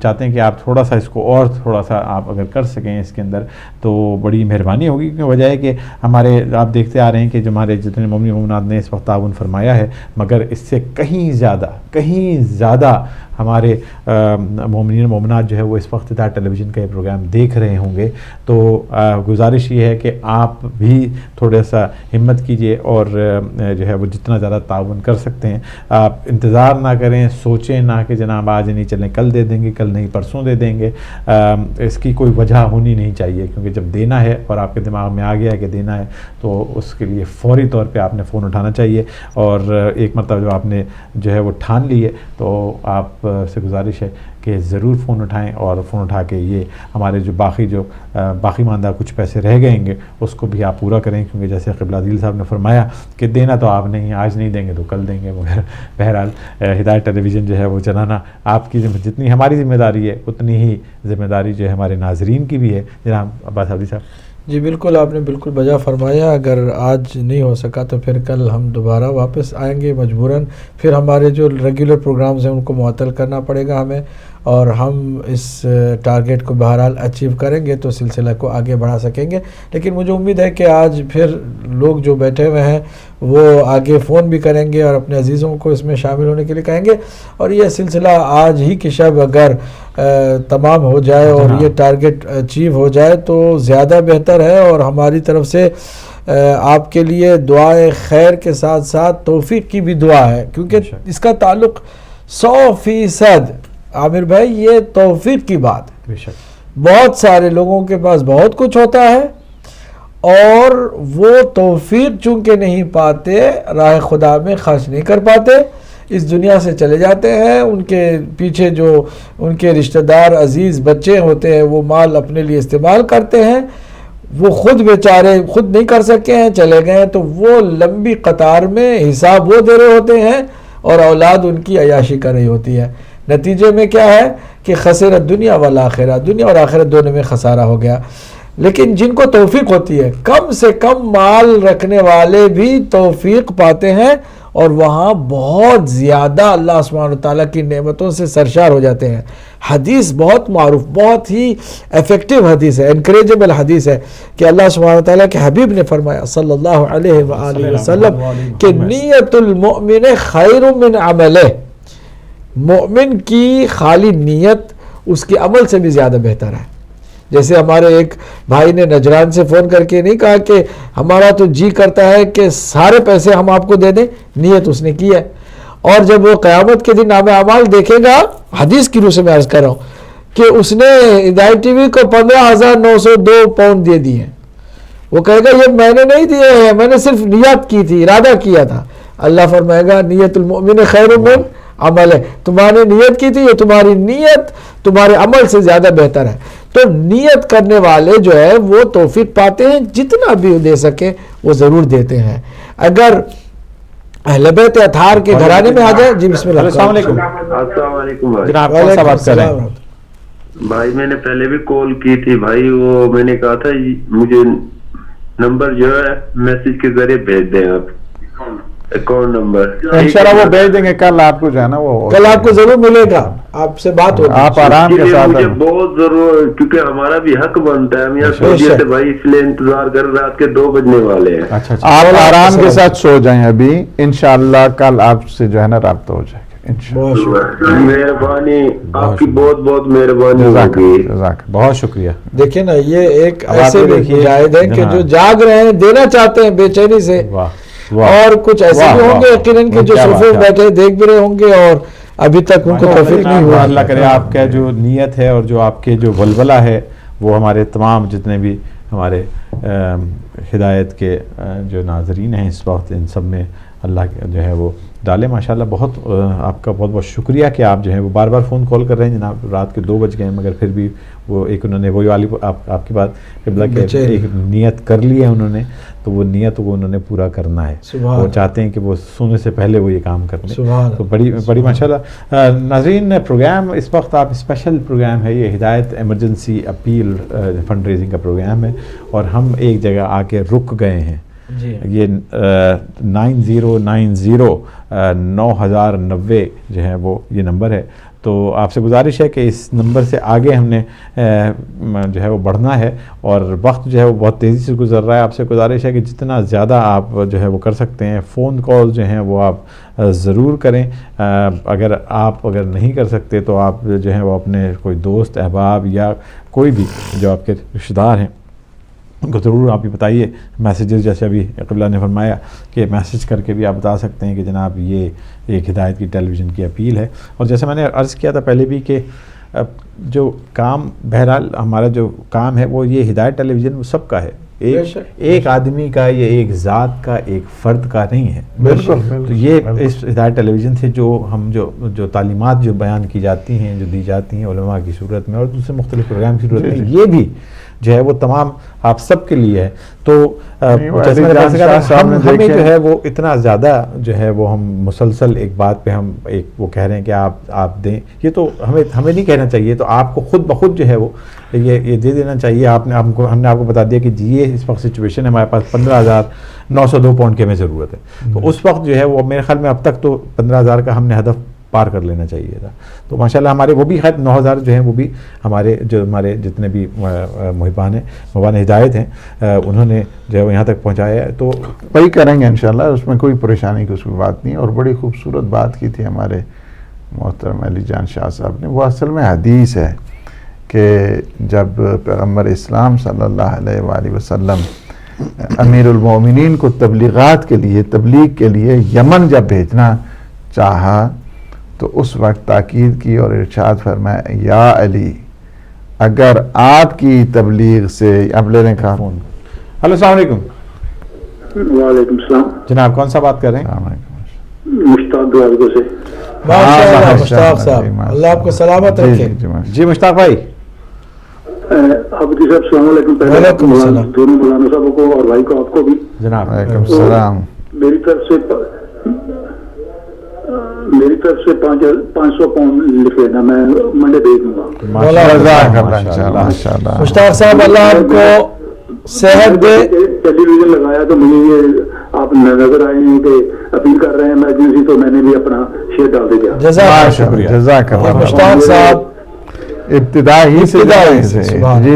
چاہتے ہیں کہ آپ تھوڑا سا اس کو اور تھوڑا سا آپ اگر کر سکیں اس کے اندر تو بڑی مہربانی ہوگی, کیونکہ وجہ ہے کہ ہمارے آپ دیکھتے آ رہے ہیں کہ جو ہمارے جتنے مومنین مومنات نے اس وقت تعاون فرمایا ہے, مگر اس سے کہیں زیادہ ہمارے مومنین مومنات جو ہے وہ اس وقت ہدایت ٹیلی ویژن کا یہ پروگرام دیکھ رہے ہوں گے، تو گزارش یہ ہے کہ آپ بھی تھوڑا سا ہمت کیجئے اور جو ہے وہ جتنا زیادہ تعاون کر سکتے ہیں آپ انتظار نہ کریں، سوچیں نہ کہ جناب آج نہیں چلیں کل دے دیں گے، کل نہیں پرسوں دے دیں گے، اس کی کوئی وجہ ہونی نہیں چاہیے، کیونکہ جب دینا ہے اور آپ کے دماغ میں آ گیا ہے کہ دینا ہے تو اس کے لیے فوری طور پہ آپ نے فون اٹھانا چاہیے، اور ایک مرتبہ جو آپ نے جو ہے وہ ٹھان لی ہے تو آپ سے گزارش ہے کہ ضرور فون اٹھائیں، اور فون اٹھا کے یہ ہمارے جو باقی ماندہ کچھ پیسے رہ گئیں گے اس کو بھی آپ پورا کریں، کیونکہ جیسے قبلہ عدیل صاحب نے فرمایا کہ دینا تو آپ نہیں، آج نہیں دیں گے تو کل دیں گے، مگر بہرحال ہدایت ٹیلی ویژن جو ہے وہ چلانا آپ کی جتنی ہماری ذمہ داری ہے اتنی ہی ذمہ داری جو ہے ہمارے ناظرین کی بھی ہے۔ جناب عباس عابدی صاحب۔ جی بالکل، آپ نے بالکل بجا فرمایا، اگر آج نہیں ہو سکا تو پھر کل ہم دوبارہ واپس آئیں گے مجبوراً، پھر ہمارے جو ریگولر پروگرامز ہیں ان کو معطل کرنا پڑے گا ہمیں، اور ہم اس ٹارگیٹ کو بہرحال اچیو کریں گے تو سلسلہ کو آگے بڑھا سکیں گے۔ لیکن مجھے امید ہے کہ آج پھر لوگ جو بیٹھے ہوئے ہیں وہ آگے فون بھی کریں گے اور اپنے عزیزوں کو اس میں شامل ہونے کے لیے کہیں گے، اور یہ سلسلہ آج ہی کی شب اگر تمام ہو جائے اور یہ ٹارگیٹ اچیو ہو جائے تو زیادہ بہتر ہے، اور ہماری طرف سے آپ کے لیے دعائے خیر کے ساتھ ساتھ توفیق کی بھی دعا ہے، کیونکہ اس کا تعلق 100% عامر بھائی یہ توفیق کی بات ہے۔ بہت سارے لوگوں کے پاس بہت کچھ ہوتا ہے اور وہ توفیق چونکہ نہیں پاتے، راہ خدا میں خرچ نہیں کر پاتے، اس دنیا سے چلے جاتے ہیں، ان کے پیچھے جو ان کے رشتہ دار عزیز بچے ہوتے ہیں وہ مال اپنے لیے استعمال کرتے ہیں، وہ خود بیچارے خود نہیں کر سکے ہیں، چلے گئے، تو وہ لمبی قطار میں حساب وہ دے رہے ہوتے ہیں اور اولاد ان کی عیاشی کر رہی ہوتی ہے۔ نتیجے میں کیا ہے کہ خسرت دنیا والآخرہ، دنیا اور آخرت دونوں میں خسارہ ہو گیا۔ لیکن جن کو توفیق ہوتی ہے، کم سے کم مال رکھنے والے بھی توفیق پاتے ہیں اور وہاں بہت زیادہ اللہ سبحانہ وتعالیٰ کی نعمتوں سے سرشار ہو جاتے ہیں۔ حدیث بہت معروف، بہت ہی ایفیکٹو حدیث ہے، انکریجبل حدیث ہے کہ اللہ سبحانہ وتعالیٰ کے حبیب نے فرمایا صلی اللہ علیہ وآلہ وسلم کہ نیت المؤمن خیر من عملہ، مومن کی خالی نیت اس کے عمل سے بھی زیادہ بہتر ہے۔ جیسے ہمارے ایک بھائی نے نجران سے فون کر کے نہیں کہا کہ ہمارا تو جی کرتا ہے کہ سارے پیسے ہم آپ کو دے دیں، نیت اس نے کی ہے، اور جب وہ قیامت کے دن نامہ اعمال دیکھے گا، حدیث کی روح سے میں عرض کر رہا ہوں کہ اس نے ہدایت ٹی وی کو 15,902 پاؤنڈ دے دیے ہیں، وہ کہے گا یہ میں نے نہیں دیے ہیں، میں نے صرف نیت کی تھی، ارادہ کیا تھا۔ اللہ فرمائے گا نیت المؤمن خیر من عمل ہے، تمہاری نیت کی تھی، یہ تمہاری نیت تمہارے عمل سے زیادہ بہتر ہے۔ تو نیت کرنے والے جو ہے وہ توفیق پاتے ہیں، جتنا بھی دے سکے وہ ضرور دیتے ہیں۔ اگر اہل بیت اطہار کے گھرانے میں آ جائے، جی بسم اللہ۔ السلام علیکم۔ السلام علیکم بھائی۔ جناب کون سا بات کر رہے ہیں؟ بھائی میں نے پہلے بھی کال کی تھی بھائی، وہ میں نے کہا تھا مجھے نمبر جو ہے میسج کے ذریعے بھیج دیں آپ، اکاؤنٹ نمبر انشاءاللہ وہ بھیج دیں گے، کل آپ کو جو ہے نا وہ کل آپ کو ضرور ملے گا، آپ سے بات ہوگی، آپ آرام کے ساتھ مجھے بہت ضرور، کیونکہ ہمارا بھی حق بنتا ہے، ہم یہاں سعودیہ سے بھائی اس لیے انتظار کر رات کے 2 بجنے والے ہیں۔ آپ آرام کے ساتھ سو جائیں، ابھی انشاءاللہ کل آپ سے جو ہے نا رابطہ ہو جائے گا انشاءاللہ۔ مہربانی آپ کی، بہت بہت مہربانی ہوگی۔ بہت شکریہ۔ دیکھیں نا یہ ایک ایسے مجاہد ہیں کہ جو جاگ رہے ہیں، دینا چاہتے ہیں بے چینی سے، اور کچھ ایسے بھی ہوں گے یقیناً کہ جو صوفے میں بیٹھے دیکھ بھی رہے ہوں گے اور ابھی تک ان کو توفیق نہیں ہوا۔ اللہ کرے آپ کا جو نیت ہے اور جو آپ کے جو ولولہ ہے وہ ہمارے تمام جتنے بھی ہمارے ہدایت کے جو ناظرین ہیں اس وقت، ان سب میں اللہ جو ہے وہ ڈالے۔ ماشاءاللہ بہت آپ کا بہت بہت شکریہ کہ آپ جو ہے وہ بار بار فون کال کر رہے ہیں جناب، رات کے 2 بج گئے ہیں مگر پھر بھی وہ ایک انہوں نے وہی والی آپ کی بات قبلہ کہ ایک نیت کر لی ہے انہوں نے، تو وہ نیت کو انہوں نے پورا کرنا ہے، وہ چاہتے ہیں کہ وہ سونے سے پہلے وہ یہ کام کر لیں، تو بڑی ماشاءاللہ۔ ناظرین پروگرام اس وقت آپ اسپیشل پروگرام ہے، یہ ہدایت ایمرجنسی اپیل فنڈ ریزنگ کا پروگرام ہے، اور ہم ایک جگہ آ کے رک گئے ہیں، یہ 9090 9090 جو ہے وہ یہ نمبر ہے، تو تو آپ سے گزارش ہے کہ اس نمبر سے آگے ہم نے جو ہے وہ بڑھنا ہے، اور وقت جو ہے وہ بہت تیزی سے گزر رہا ہے. آپ سے گزارش ہے کہ جتنا زیادہ آپ جو ہے وہ کر سکتے ہیں فون کال جو ہیں وہ آپ ضرور کریں. اگر نہیں کر سکتے تو آپ جو ہیں وہ اپنے کوئی دوست احباب یا کوئی بھی جو آپ کے رشتہ دار ہیں ان کو ضرور آپ بھی بتائیے. میسیجز جیسے ابھی قبلہ نے فرمایا کہ میسیج کر کے بھی آپ بتا سکتے ہیں کہ جناب یہ ایک ہدایت کی ٹیلی ویژن کی اپیل ہے. اور جیسے میں نے عرض کیا تھا پہلے بھی کہ جو کام بہرحال ہمارا جو کام ہے وہ یہ ہدایت ٹیلی ویژن وہ سب کا ہے، ایک آدمی کا یا ایک ذات کا ایک فرد کا نہیں ہے. بالکل. تو یہ اس ہدایت ٹیلی ویژن سے جو تعلیمات جو بیان کی جاتی ہیں، جو دی جاتی ہیں علماء کی صورت میں اور دوسرے مختلف پروگرام کی صورت میں، یہ بھی جو ہے وہ تمام آپ سب کے لیے ہے. تو ہمیں جو ہے وہ اتنا زیادہ جو ہے وہ ہم مسلسل ایک بات پہ ہم وہ کہہ رہے ہیں کہ آپ دیں، یہ تو ہمیں نہیں کہنا چاہیے. تو آپ کو خود بخود جو ہے وہ یہ دے دینا چاہیے. ہم نے آپ کو بتا دیا کہ یہ اس وقت سچویشن ہے، ہمارے پاس 15,902 پاؤنڈ کی ہمیں ضرورت ہے. تو اس وقت جو ہے وہ میرے خیال میں اب تک تو 15,000 کا ہم نے ہدف پار کر لینا چاہیے تھا. تو ماشاءاللہ ہمارے وہ بھی خیر 9,000 جو ہیں وہ بھی ہمارے جتنے بھی محبان ہدایت ہیں انہوں نے جو ہے وہ یہاں تک پہنچایا ہے. تو وہی کریں گے انشاءاللہ، اس میں کوئی پریشانی کی کوئی بات نہیں. اور بڑی خوبصورت بات کی تھی ہمارے محترم علی جان شاہ صاحب نے. وہ اصل میں حدیث ہے کہ جب پیغمبر اسلام صلی اللہ علیہ وآلہ وسلم امیر المومنین کو تبلیغ کے لیے یمن جب بھیجنا چاہا تو اس وقت تاکید کی اور ارشاد فرمایا یا علی اگر آپ کی تبلیغ سے اب لے لیں کہا. ہلو السلام علیکم. وعلیکم السلام جناب کون سا بات کر رہے ہیں؟ مشتاق دوارگو سے. ماشاءاللہ مشتاق صاحب، اللہ آپ کو سلامت رکھے. جی مشتاق بھائی. حافظ صاحب السلام علیکم. وعلیکم السلام. دونوں مولانا صاحبوں کو اور بھائی کو آپ کو بھی جناب وعلیکم السلام. میری طرف سے 500 پاؤنڈ لکھ لینا، میں منڈے بھیج دوں گا. مشتاق صاحب اللہ آپ کو صحت دے. ٹیلی ویژن لگایا تو مجھے یہ آپ نظر آئے ہیں کہ اپیل کر رہے ہیں ایمرجنسی، تو میں نے بھی اپنا شیئر ڈال دیا. جزاک اللہ. مشتاق صاحب ابتدا ہی سے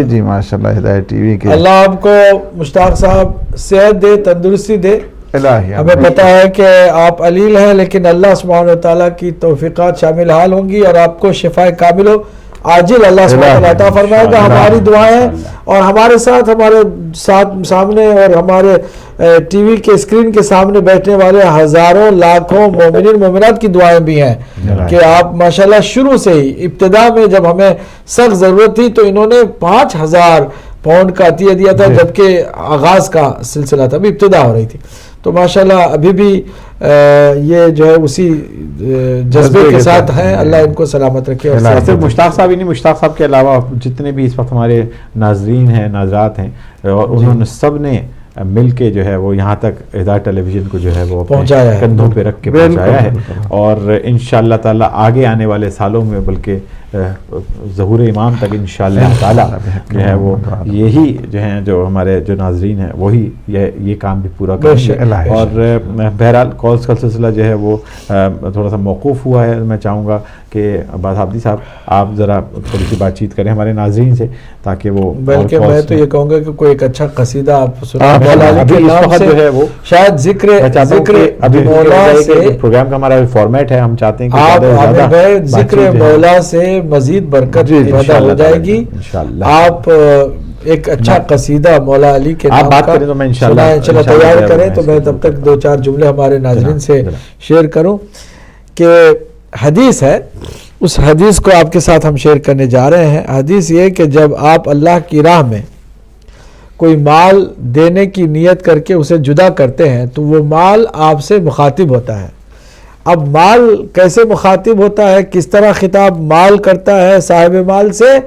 جی ماشاءاللہ ہدایت ٹی وی کے اللہ آپ کو مشتاق صاحب صحت دے، تندرستی دے. ہمیں پتا ہے کہ آپ علیل ہیں، لیکن اللہ سبحانہ وتعالیٰ کی توفیقات شامل حال ہوں گی اور آپ کو شفا کامل و عاجل اللہ سبحانہ وتعالیٰ عطا فرمائے گا. ہماری دعائیں اور ہمارے سامنے اور ہمارے ٹی وی کے اسکرین کے سامنے بیٹھنے والے ہزاروں لاکھوں مومنین مومنات کی دعائیں بھی ہیں کہ آپ ماشاءاللہ شروع سے ہی ابتدا میں جب ہمیں سخت ضرورت تھی تو انہوں نے 5,000 پاؤنڈ کا عطیہ دیا تھا، جبکہ آغاز کا سلسلہ تھا، ابھی ابتدا ہو رہی تھی. تو ماشاءاللہ ابھی بھی یہ جو ہے اسی جذبے کے ساتھ ہیں. اللہ ان کو سلامت رکھے. اور صرف مشتاق صاحب ہی نہیں، مشتاق صاحب کے علاوہ جتنے بھی اس وقت ہمارے ناظرین ہیں، ناظرات ہیں، اور انہوں نے سب نے مل کے جو ہے وہ یہاں تک ہدایت ٹیلی ویژن کو جو ہے وہ پہنچایا ہے، کندھوں پہ رکھ کے پہنچایا ہے. اور انشاءاللہ تعالیٰ آگے آنے والے سالوں میں بلکہ ظہور امام تک انشاءاللہ تعالیٰ جو ہے وہ یہی جو ہیں جو ہمارے جو ناظرین ہیں وہی یہ کام بھی پورا کریں گے. اور بہرحال کالز کا سلسلہ جو ہے وہ تھوڑا سا موقوف ہوا ہے. میں چاہوں گا کہ عباس حافظی صاحب آپ ذرا تھوڑی سی بات چیت کریں ہمارے ناظرین سے تاکہ وہ، بلکہ میں تو یہ کہوں گا کہ کوئی ایک اچھا قصیدہ آپ سنیں جو ہے وہ شاید ذکر مولا سے. پروگرام کا ہمارا فارمیٹ ہے، ہم چاہتے ہیں کہ ذکر مولا سے مزید برکت پیدا ہو جائے گی. آپ ایک اچھا قصیدہ مولا علی کے نام کا انشاءاللہ تیار کریں تو میں تب تک 2-4 جملے ہمارے ناظرین سے شیئر کروں کہ حدیث ہے. اس حدیث کو آپ کے ساتھ ہم شیئر کرنے جا رہے ہیں. حدیث یہ کہ جب آپ اللہ کی راہ میں کوئی مال دینے کی نیت کر کے اسے جدا کرتے ہیں تو وہ مال آپ سے مخاطب ہوتا ہے. اب مال کیسے مخاطب ہوتا ہے، کس طرح خطاب مال کرتا ہے صاحب مال سے،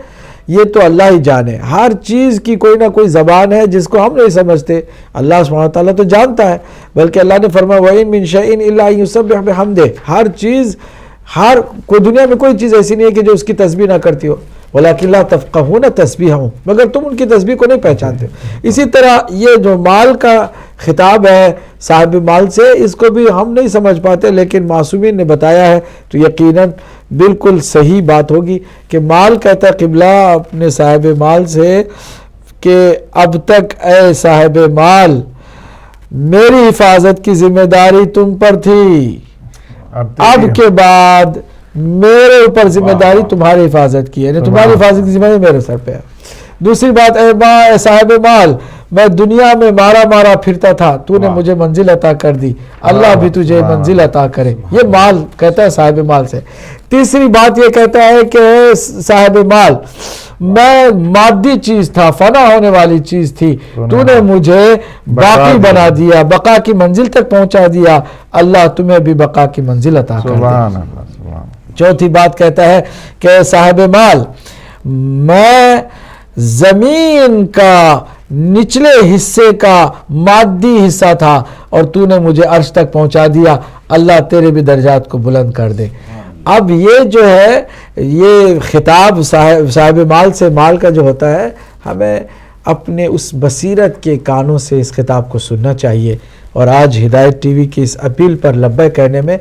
یہ تو اللہ ہی جانے. ہر چیز کی کوئی نہ کوئی زبان ہے جس کو ہم نہیں سمجھتے، اللہ سبحانہ تعالیٰ تو جانتا ہے. بلکہ اللہ نے فرمایا وَإِن مِّن شَيْءٍ إِلَّا يُسَبِّحُ بِحَمْدِهِ. ہر چیز کوئی دنیا میں کوئی چیز ایسی نہیں ہے کہ جو اس کی تسبیح نہ کرتی ہو. وَلَكِنْ لَا تَفْقَهُونَ تَسْبِيحَهُمْ. مگر تم ان کی تسبیح کو نہیں پہچانتے. اسی طرح یہ جو مال کا خطاب ہے صاحب مال سے، اس کو بھی ہم نہیں سمجھ پاتے، لیکن معصومین نے بتایا ہے تو یقیناً بالکل صحیح بات ہوگی کہ مال کہتا ہے قبلہ اپنے صاحب مال سے کہ اب تک اے صاحب مال میری حفاظت کی ذمہ داری تم پر تھی، اب کے بعد میرے اوپر ذمہ داری تمہاری حفاظت کی ہے، یعنی تمہاری حفاظت کی ذمہ داری میرے سر پہ ہے۔ دوسری بات، اے صاحب مال میں دنیا میں مارا پھرتا تھا، تو نے مجھے منزل عطا کر دی، اللہ بھی تجھے منزل عطا کرے، یہ مال کہتا ہے صاحب مال سے۔ تیسری بات یہ کہتا ہے کہ صاحب مال میں مادی چیز تھا، فنا ہونے والی چیز تھی، تو نے مجھے باقی بنا دیا، بقا کی منزل تک پہنچا دیا، اللہ تمہیں بھی بقا کی منزل عطا کر دے۔ چوتھی بات کہتا ہے کہ صاحب مال میں زمین کا نچلے حصے کا مادی حصہ تھا اور تو نے مجھے عرش تک پہنچا دیا، اللہ تیرے بھی درجات کو بلند کر دے۔ اب یہ جو ہے یہ خطاب صاحب مال سے، مال کا جو ہوتا ہے، ہمیں اپنے اس بصیرت کے کانوں سے اس خطاب کو سننا چاہیے، اور آج ہدایت ٹی وی کی اس اپیل پر لبیک کہنے میں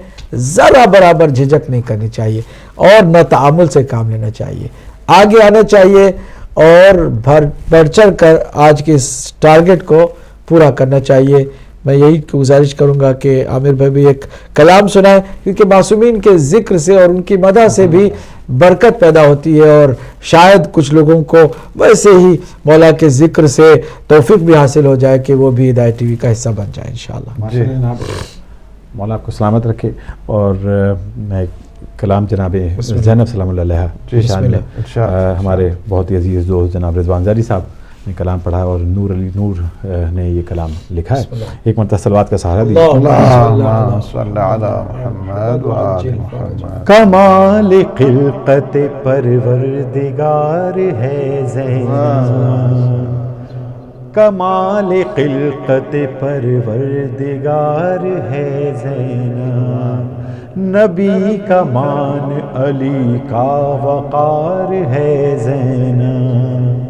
ذرا برابر جھجک نہیں کرنی چاہیے اور نہ تعامل سے کام لینا چاہیے، آگے آنا چاہیے اور بڑھ چڑھ کر آج کے اس ٹارگٹ کو پورا کرنا چاہیے۔ میں یہی گزارش کروں گا کہ عامر بھائی بھی ایک کلام سنائیں، کیونکہ معصومین کے ذکر سے اور ان کی مدح سے بھی برکت پیدا ہوتی ہے، اور شاید کچھ لوگوں کو ویسے ہی مولا کے ذکر سے توفیق بھی حاصل ہو جائے کہ وہ بھی ہدایت ٹی وی کا حصہ بن جائے انشاءاللہ۔ مولا آپ کو سلامت رکھے۔ اور میں کلام جناب زینب سلام اللہ علیہ شان میں ہمارے بہت ہی عزیز دوست جناب رضوان زاری صاحب نے کلام پڑھا، اور نور علی نور نے یہ کلام لکھا ہے۔ ایک مرتبہ صلوات کا سہارا دیا۔ اللہم صلی علی محمد و آل محمد۔ کمال خلقت پروردگار ہے زینب، کمال خلقت پروردگار ہے زینب، نبی کا مان علی کا وقار ہے زینب،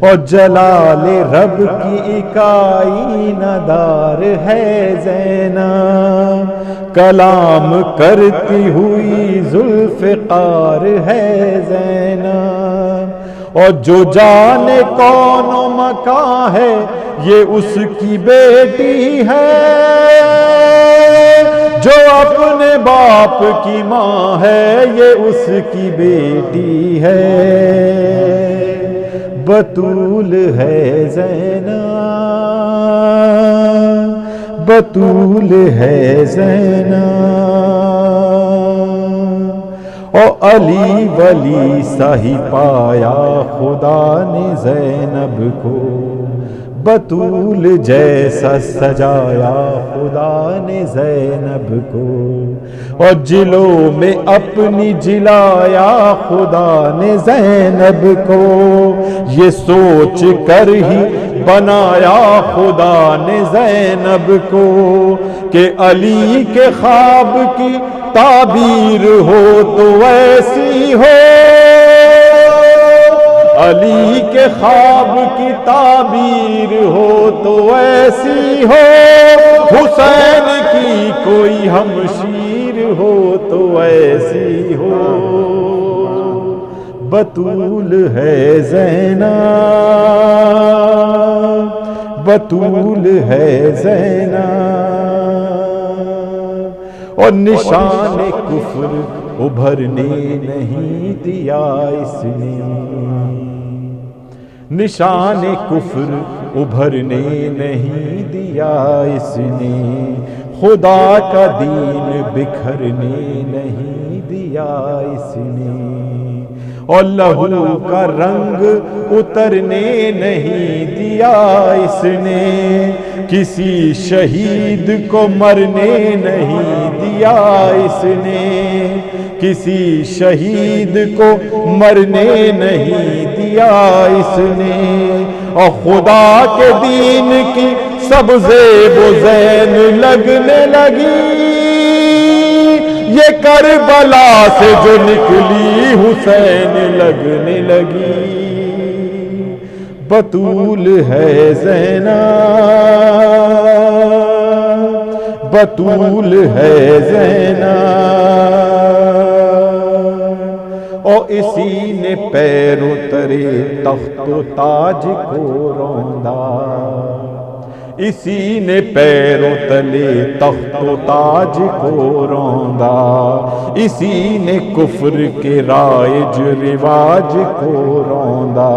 اور جلال رب کی کائنہ دار ہے زینب، کلام کرتی ہوئی ذوالفقار ہے زینب، اور جو جانے کون و مکان ہے یہ اس کی بیٹی ہے، جو اپنے باپ کی ماں ہے یہ اس کی بیٹی ہے، بطول ہے زینب، بطول ہے زینب، اور علی ولی سا ہی پایا خدا نے زینب کو، بطول جیسا سجایا خدا نے زینب کو، اور جلو میں اپنی جلایا خدا نے زینب کو، یہ سوچ کر ہی بنایا خدا نے زینب کو، کہ علی کے خواب کی تعبیر ہو تو ایسی ہو، علی کے خواب کی تعبیر ہو تو ایسی ہو، حسین کی کوئی ہمشیر ہو تو ایسی ہو، بطول ہے زینب، بطول ہے زینب، اور نشان کفر ابھرنے نہیں دیا اس نے، نشان کفر ابھرنے نہیں دیا اس نے، خدا کا دین بکھرنے نہیں دیا اس نے، اور لہو کا رنگ اترنے نہیں دیا اس نے، کسی شہید کو مرنے نہیں دیا اس نے، کسی شہید کو مرنے نہیں دیا اس نے، اور خدا کے دین کی سب زیب و زین لگنے لگی، یہ کربلا سے جو نکلی حسین لگنے لگی، بطول ہے زینب، بطول ہے زینب، اور اسی نے پیروں ترے تخت و تاج کو روندا، اسی نے پیروں تلے تخت و تاج کو روندا، اسی نے کفر کے رائج رواج کو روندا،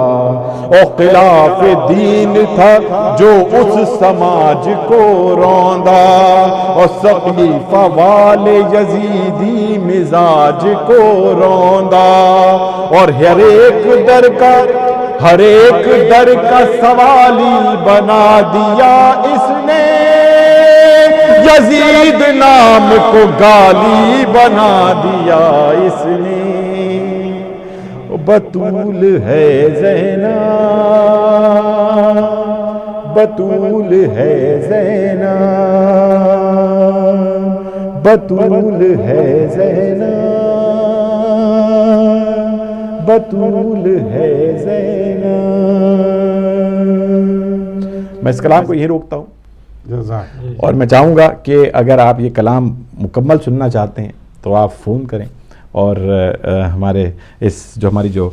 اور خلاف دین تھا جو اس سماج کو روندا، اور سقیفہ والے یزیدی مزاج کو روندا، اور ہر ایک در کا سوالی بنا دیا اس نے، یزید نام کو گالی بنا دیا اس نے، بطول ہے زینب، بطول ہے زینب، بطول ہے زینب، بطول ہے زینب۔ میں اس کلام کو یہیں روکتا ہوں، جزاک اور میں چاہوں گا کہ اگر آپ یہ کلام مکمل سننا چاہتے ہیں تو آپ فون کریں، اور ہمارے ہماری جو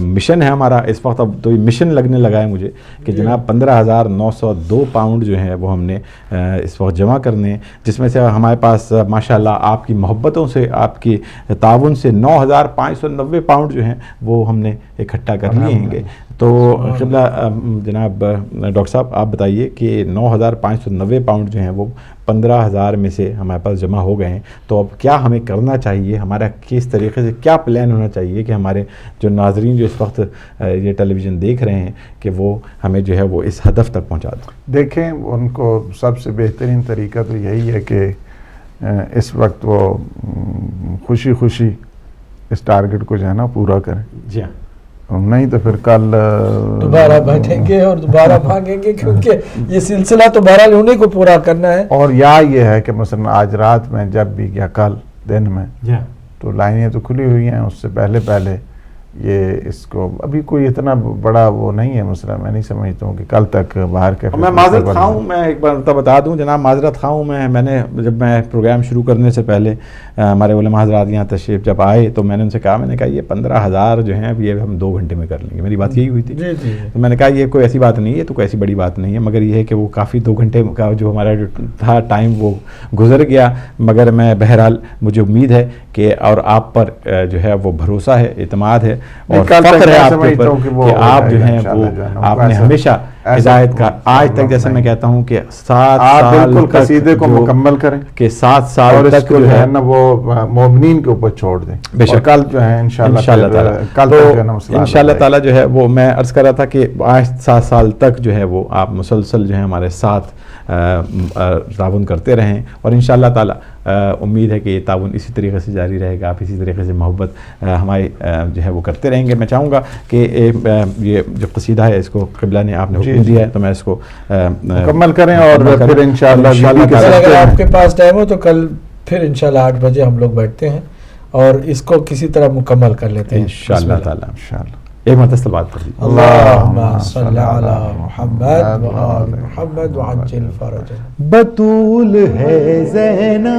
مشن ہے ہمارا اس وقت، اب تو یہ مشن لگنے لگا ہے مجھے کہ جناب 15,902 پاؤنڈ جو ہیں وہ ہم نے اس وقت جمع کرنے ہیں، جس میں سے ہمارے پاس ماشاءاللہ آپ کی محبتوں سے، آپ کی تعاون سے 9,590 پاؤنڈ جو ہیں وہ ہم نے اکٹھا کر لیے ہیں گے۔ تو قبلہ جناب ڈاکٹر صاحب آپ بتائیے کہ 9,590 پاؤنڈ جو ہیں وہ 15,000 میں سے ہمارے پاس جمع ہو گئے ہیں، تو اب کیا ہمیں کرنا چاہیے، ہمارا کس طریقے سے کیا پلان ہونا چاہیے کہ ہمارے جو ناظرین جو اس وقت یہ ٹیلی ویژن دیکھ رہے ہیں کہ وہ ہمیں جو ہے وہ اس ہدف تک پہنچا دیں؟ دیکھیں، ان کو سب سے بہترین طریقہ تو یہی ہے کہ اس وقت وہ خوشی خوشی اس ٹارگٹ کو جو ہے نا پورا کریں، جی ہاں، نہیں تو پھر کل دوبارہ بیٹھیں گے اور دوبارہ مانگیں گے، کیونکہ یہ سلسلہ تو بہرحال انہیں کو پورا کرنا ہے۔ اور یا یہ ہے کہ مثلا آج رات میں جب بھی یا کل دن میں جی ہاں، تو لائنیں تو کھلی ہوئی ہیں، اس سے پہلے یہ اس کو ابھی کوئی اتنا بڑا وہ نہیں ہے مسئلہ، میں نہیں سمجھتا ہوں کہ کل تک باہر کے میں معذرت خواہ ہوں، میں ایک بار بتا دوں جناب، معذرت خواہ ہوں، میں نے جب میں پروگرام شروع کرنے سے پہلے ہمارے علماء حضرات یہاں تشریف جب آئے تو میں نے ان سے کہا، میں نے کہا یہ 15,000 جو ہیں یہ ہم 2 گھنٹے میں کر لیں گے، میری بات یہی ہوئی تھی۔ تو میں نے کہا یہ کوئی ایسی بات نہیں ہے، تو کوئی ایسی بڑی بات نہیں ہے، مگر یہ ہے کہ وہ کافی 2 گھنٹے کا جو ہمارا جو تھا ٹائم وہ گزر گیا، مگر میں بہرحال مجھے امید ہے کہ اور آپ پر جو ہے وہ بھروسہ ہے، اعتماد ہے اور فخر ہے آپ کے اوپر کہ آپ جو ہیں وہ آپ نے ہمیشہ ہدایت کا آج تک، جیسے میں کہتا ہوں کہ 7 سال بالکل قصیدے کو مکمل کریں کہ 7 سال تک جو ہے نا وہ مومنین کے اوپر چھوڑ دیں، بے شک کل جو ہے انشاءاللہ تعالیٰ کل انشاءاللہ تعالیٰ جو ہے وہ میں عرض کر رہا تھا کہ آج 7 سال تک جو ہے وہ آپ مسلسل جو ہے ہمارے ساتھ تعاون کرتے رہیں، اور انشاءاللہ تعالیٰ امید ہے کہ یہ تعاون اسی طریقے سے جاری رہے گا، آپ اسی طریقے سے محبت ہماری جو ہے وہ کرتے رہیں گے۔ میں چاہوں گا کہ یہ جو قصیدہ ہے اس کو قبلہ نے آپ نے حکم دیا ہے تو میں اس کو مکمل کریں، اور پھر انشاءاللہ اگر آپ کے پاس ٹائم ہو تو کل پھر انشاءاللہ 8 بجے ہم لوگ بیٹھتے ہیں اور اس کو کسی طرح مکمل کر لیتے ہیں انشاءاللہ تعالیٰ۔ انشاءاللہ ایک مرتبہ بات کر دیجیے، اللہم صلی علی محمد وآل محمد وعجل فرجہ۔ بطول ہے زینب،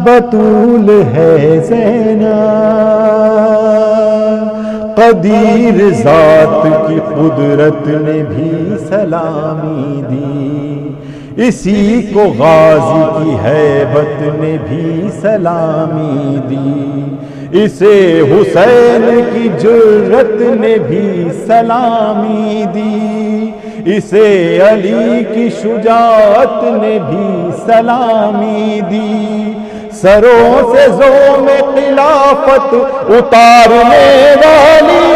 بطول ہے زینب، قدیر ذات کی قدرت نے بھی سلامی دی، اسی کو غازی کی ہیبت نے بھی سلامی دی، اسے حسین کی جرت نے بھی سلامی دی، اسے علی کی شجاعت نے بھی سلامی دی، سروں سے زوم خلافت اتارنے والی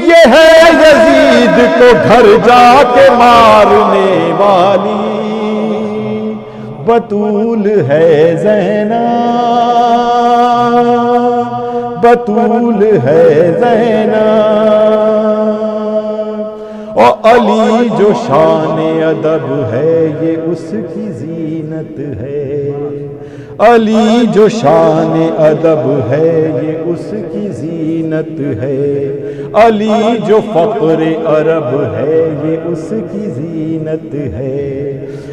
یہ ہے یزید کو گھر جا کے مارنے والی، بطول ہے زینب، بطول ہے زینب، اور علی جو شان ادب ہے یہ اس کی زینت ہے، علی جو شان ادب ہے یہ اس کی زینت زینت ہے، علی جو فخر عرب ہے یہ اس کی زینت ہے،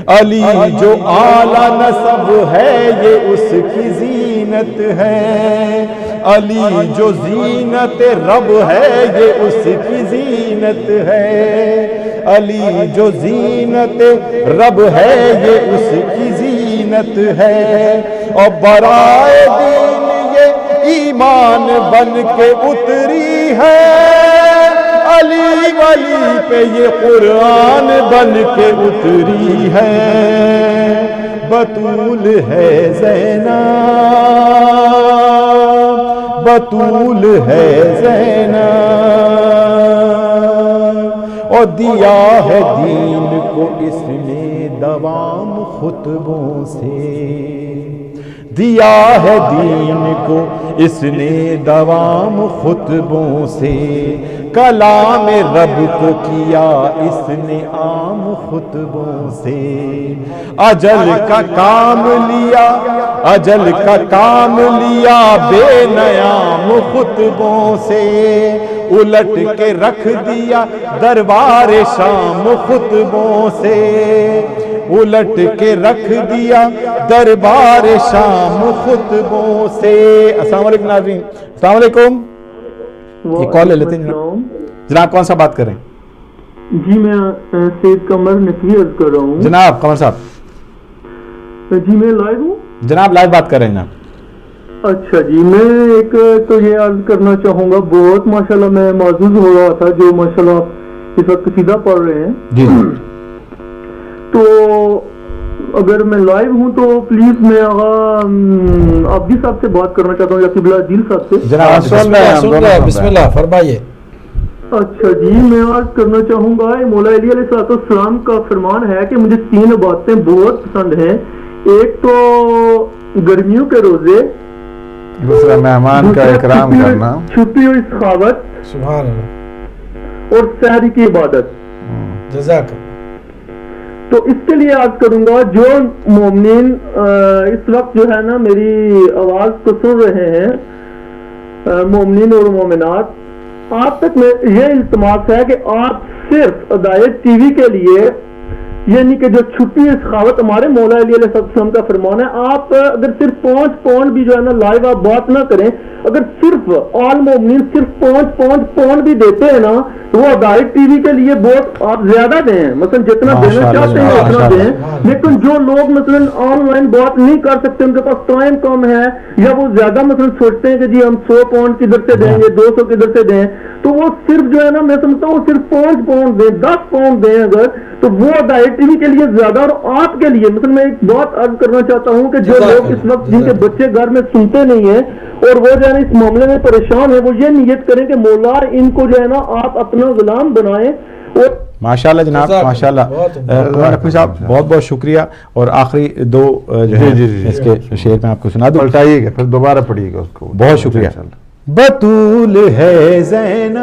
علی جو اعلیٰ نسب ہے یہ اس کی زینت ہے، علی جو زینت رب ہے یہ اس کی زینت ہے، علی جو زینت رب ہے یہ اس کی زینت ہے، اور برائے دین یہ ایمان بن کے اتری ہے، علی ولی پہ یہ قرآن بن کے اتری ہے، بطول ہے زینب، بطول ہے زینب، اور دیا ہے دین کو اس نے دوام خطبوں سے، دیا ہے دین کو اس نے دوام خطبوں سے، کلام رب کو کیا اس نے عام خطبوں سے، اجل کا کام لیا، اجل کا کام لیا بے نیام خطبوں سے، الٹ کے رکھ دیا دربار شام خطبوں سے، الٹ کے رکھ دیا دربار شام خطبوں سے۔ السلام علیکم ناظرین، السلام علیکم، یہ کال لے لیتے ہیں جناب، کون سا بات کر رہے ہیں؟ جی میں سید قمر نقوی عرض کر رہا ہوں۔ جناب قمر صاحب جی میں لائیو ہوں جناب، لائیو بات کر رہے ہیں جناب۔ اچھا جی، میں ایک تو یہ عرض کرنا چاہوں گا، بہت ماشاءاللہ میں معزوز ہو رہا تھا جو ماشاءاللہ اس وقت قصیدہ پڑھ رہے ہیں جی تو اگر میں لائیو ہوں تو پلیز میں آغا عبدی صاحب سے بات کرنا چاہتا ہوں یا قبلہ دل صاحب سے۔ جناب سن رہے ہیں، بسم اللہ فرمائیے۔ اچھا جی، میں عرض کرنا چاہوں گا مولا علی علیہ السلام کا فرمان ہے کہ مجھے 3 باتیں بہت پسند ہیں، ایک تو گرمیوں کے روزے، دوسرا مہمان کا اکرام کرنا، چھپی ہوئی سخاوت، سبحان اللہ، اور سحری کی عبادت۔ جزاک تو اس کے لیے عرض کروں گا جو مومنین اس وقت جو ہے نا میری آواز کو سن رہے ہیں، مومنین اور مومنات، آپ تک میں یہ التماس ہے کہ آپ صرف ہدایت ٹی وی کے لیے، یعنی کہ جو چھٹی سخاوت ہمارے مولا علی علیہ السلام کا فرمان ہے، آپ اگر صرف 5 پاؤنڈ بھی جو ہے نا لائیو آپ بات نہ کریں، اگر صرف آل مومنین صرف 5 پاؤنڈ بھی دیتے ہیں نا تو وہ ہدایت ٹی وی کے لیے بہت آپ زیادہ دیں، مثلا جتنا دینا چاہتے ہیں اتنا دیں، لیکن جو لوگ مثلا آن لائن بات نہیں کر سکتے، ان کے پاس ٹائم کم ہے یا وہ زیادہ مثلا سوچتے ہیں کہ جی ہم 100 پاؤنڈ کدھر سے دیں گے، 200 کدھر سے دیں، تو وہ صرف جو ہے نا میں سمجھتا ہوں صرف 5 پاؤنڈ دیں، 10 پاؤنڈ دیں اگر، تو وہ ہدایت ٹی وی کے لیے زیادہ۔ اور آپ کے لیے مثلا میں ایک بات عرض کرنا چاہتا ہوں کہ جو لوگ اس وقت جن کے بچے گھر میں سنتے نہیں ہیں اور وہ جو ہے نا اس معاملے میں پریشان ہیں، وہ یہ نیت کریں کہ مولا ان کو جو ہے نا آپ اپنا غلام بنائیں۔ اور ماشاءاللہ جناب، ماشاءاللہ نقوی صاحب بہت بہت شکریہ، اور آخری 2 جو ہے اس کے شعر میں آپ کو سنا دوں، پلٹائیے گا پھر دوبارہ پڑھیے گا اس کو۔ بہت شکریہ۔ بطول ہے زینب،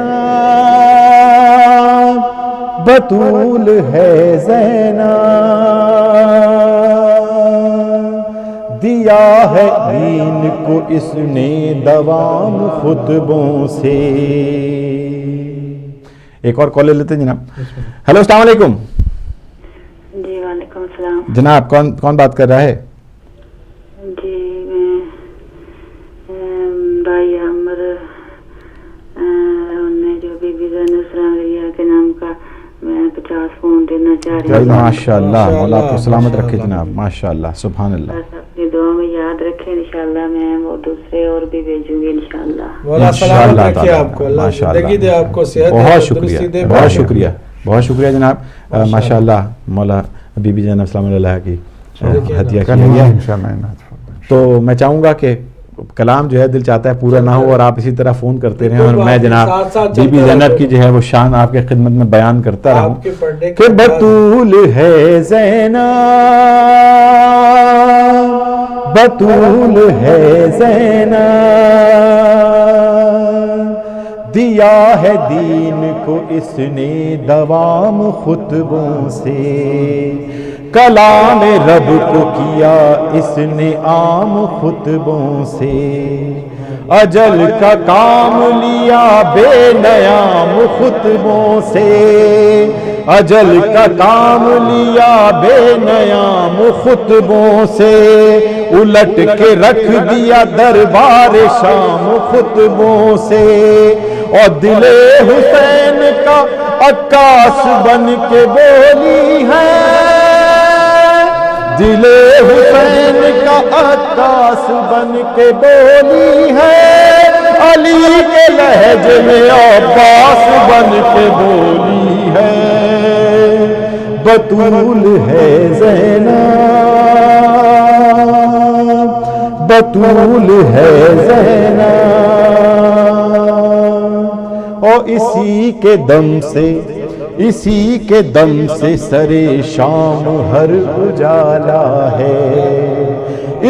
بطول ہے زینب، دیا ہے دین کو اس نے دوام خطبوں سے۔ ایک اور کال لے لیتے ہیں جناب۔ ہیلو، السلام علیکم۔ جی وعلیکم السلام۔ جناب کون بات کر رہا ہے؟ جی میں بھائی عمر نے جو بی بی زینب السلام علیہ کے نام کا میں 50 فون دینا چاہ رہی ہوں۔ ماشاءاللہ، مولا آپ کو سلامت رکھے جناب، ماشاءاللہ، سبحان اللہ۔ بس اپنی دعا میں یاد رکھیں، انشاءاللہ میں وہ دوسرے اور بھی بھیجوں گی انشاءاللہ۔ مولا سلامت رکھے آپ کو، اللہ زندگی دے آپ کو، صحت دے، بہت تندرستی شکریہ، دے، بہت شکریہ، بہت شکریہ جناب۔ ماشاءاللہ مولا بی بی زینب السلام علیہ کی ہدیہ کیا گیا ہے۔ تو میں چاہوں گا کہ کلام جو ہے دل چاہتا ہے پورا نہ ہو، اور آپ اسی طرح فون کرتے رہیں، اور میں جناب بی بی زینب کی جو ہے وہ شان آپ کے خدمت میں بیان کرتا رہوں کہ بطول ہے زینب، بطول ہے زینب، دیا ہے دین کو اس نے دوام خطبوں سے، کلام رب کو کیا اس نے عام خطبوں سے، اجل کا کام لیا بے نیام خطبوں سے، اجل کا کام لیا بے نیام خطبوں سے، الٹ کے رکھ دیا دربار شام خطبوں سے، اور دل حسین کا عکاس بن کے بولی ہے، دل حسین کا عکاس بن کے بولی ہے، علی کے لہجے میں عباس بن کے بولی ہے، بطول ہے زینب، بطول ہے زینب، اور اسی کے دم سے، اسی کے دم سے سرے شام ہر اجالا ہے،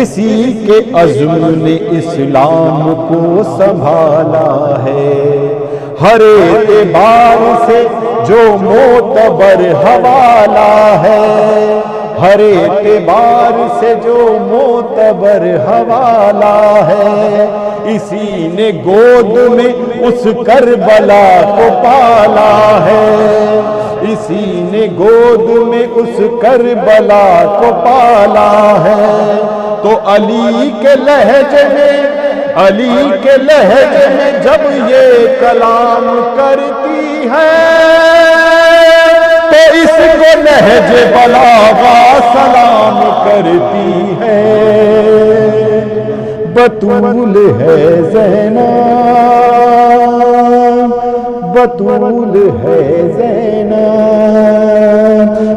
اسی کے عزم نے اسلام کو سنبھالا ہے، ہر اعتبار سے جو معتبر حوالہ ہے، ہر اعتبار سے جو معتبر حوالہ ہے، اسی نے گود میں اس کربلا کو پالا ہے، اسی نے گود میں اس کربلا کو پالا ہے، تو علی کے لہجے میں، علی کے لہجے میں جب یہ کلام کرتی ہے، تو اس کو لہج بلاغا سلام کرتی ہے، بطول ہے زینب، بطول ہے زینب۔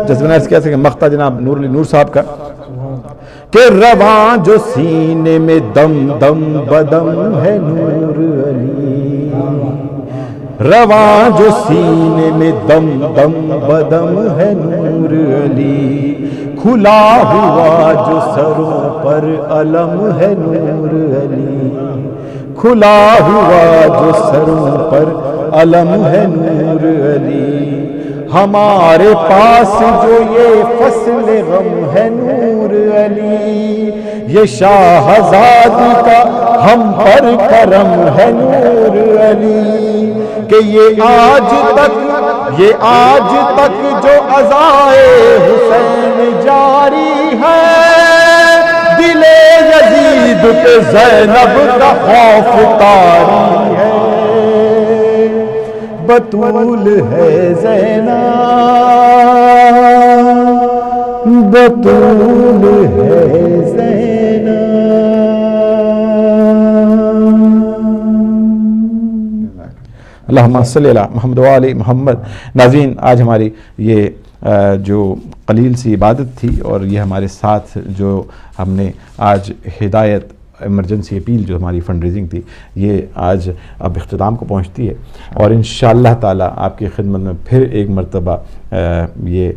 جیسے میں نے کہہ سکے مقطع جناب نور علی نور صاحب کا کہ رواں جو سینے میں دم دم بدم ہے نور علی، رواں جو سینے میں دم دم بدم ہے نور علی، کھلا ہوا جو سروں پر علم ہے نور علی، کھلا ہوا جو سروں پر علم ہے نور علی، ہمارے پاس جو یہ فصل غم ہے نور علی، یہ شاہزادی کا ہم پر کرم ہے نور علی، کہ یہ آج تک جو عزائے حسین جاری ہے، دل یزید پہ زینب کا خوف طاری ہے، بطول ہے زینب، بطول ہے زینب۔ اللہم صلی علی محمد و آل محمد۔ ناظرین، آج ہماری یہ جو قلیل سی عبادت تھی، اور یہ ہمارے ساتھ جو ہم نے آج ہدایت ایمرجنسی اپیل جو ہماری فنڈ ریزنگ تھی، یہ آج اب اختتام کو پہنچتی ہے، اور انشاءاللہ تعالی آپ کی خدمت میں پھر ایک مرتبہ یہ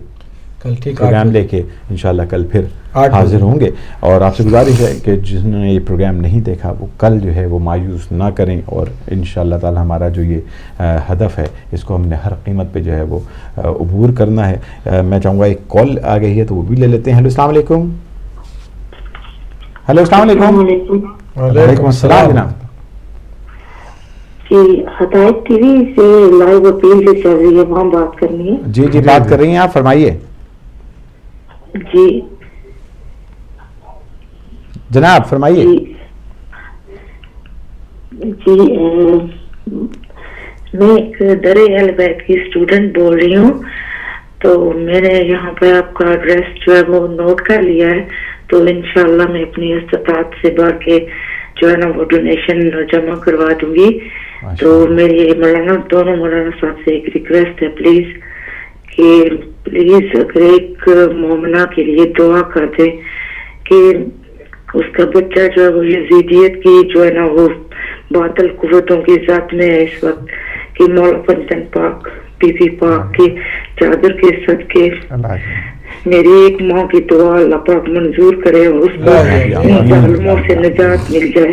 پروگرام لے کے انشاءاللہ کل پھر حاضر ہوں گے، اور آپ سے گزارش ہے کہ جس نے یہ پروگرام نہیں دیکھا وہ کل جو ہے وہ مایوس نہ کریں، اور انشاءاللہ تعالی ہمارا جو یہ ہدف ہے اس کو ہم نے ہر قیمت پہ جو ہے وہ عبور کرنا ہے۔ میں چاہوں گا ایک کال آ گئی ہے تو وہ بھی لے لیتے ہیں۔ ہیلو السلام علیکم۔ ہیلو السلام علیکم۔ وعلیکم السلام جناب۔ جی ہدایت ٹی وی سے لائیو اپیل جو چل رہی ہے وہاں بات کرنی ہے۔ جی جی بات کر رہی ہیں آپ، فرمائیے جی جناب، فرمائیے۔ جی میں ایک در اہل بیت کی اسٹوڈنٹ بول رہی ہوں، تو میں نے یہاں پہ آپ کا ایڈریس جو ہے وہ نوٹ کر لیا ہے، تو انشاءاللہ میں اپنی استطاعت سے بڑھ کے جو ہے نا وہ ڈونیشن جمع کروا دوں گی۔ تو میری مولانا دونوں مولانا صاحب سے ایک ریکویسٹ ہے، پلیز کہ پلیز اگر ایک مومنہ کے لیے دعا کر دیں کہ اس کا بچہ جو ہے وہ یزیدیت کی جو ہے نا وہ باطل قوتوں کی ذات میں ہے اس وقت، کہ مولا پنجتن پاک بی بی پاک کی چادر کے صدقے میری ایک ماں کی دعا اللہ پاک منظور کرے اور اس کو ان ظالموں سے نجات مل جائے،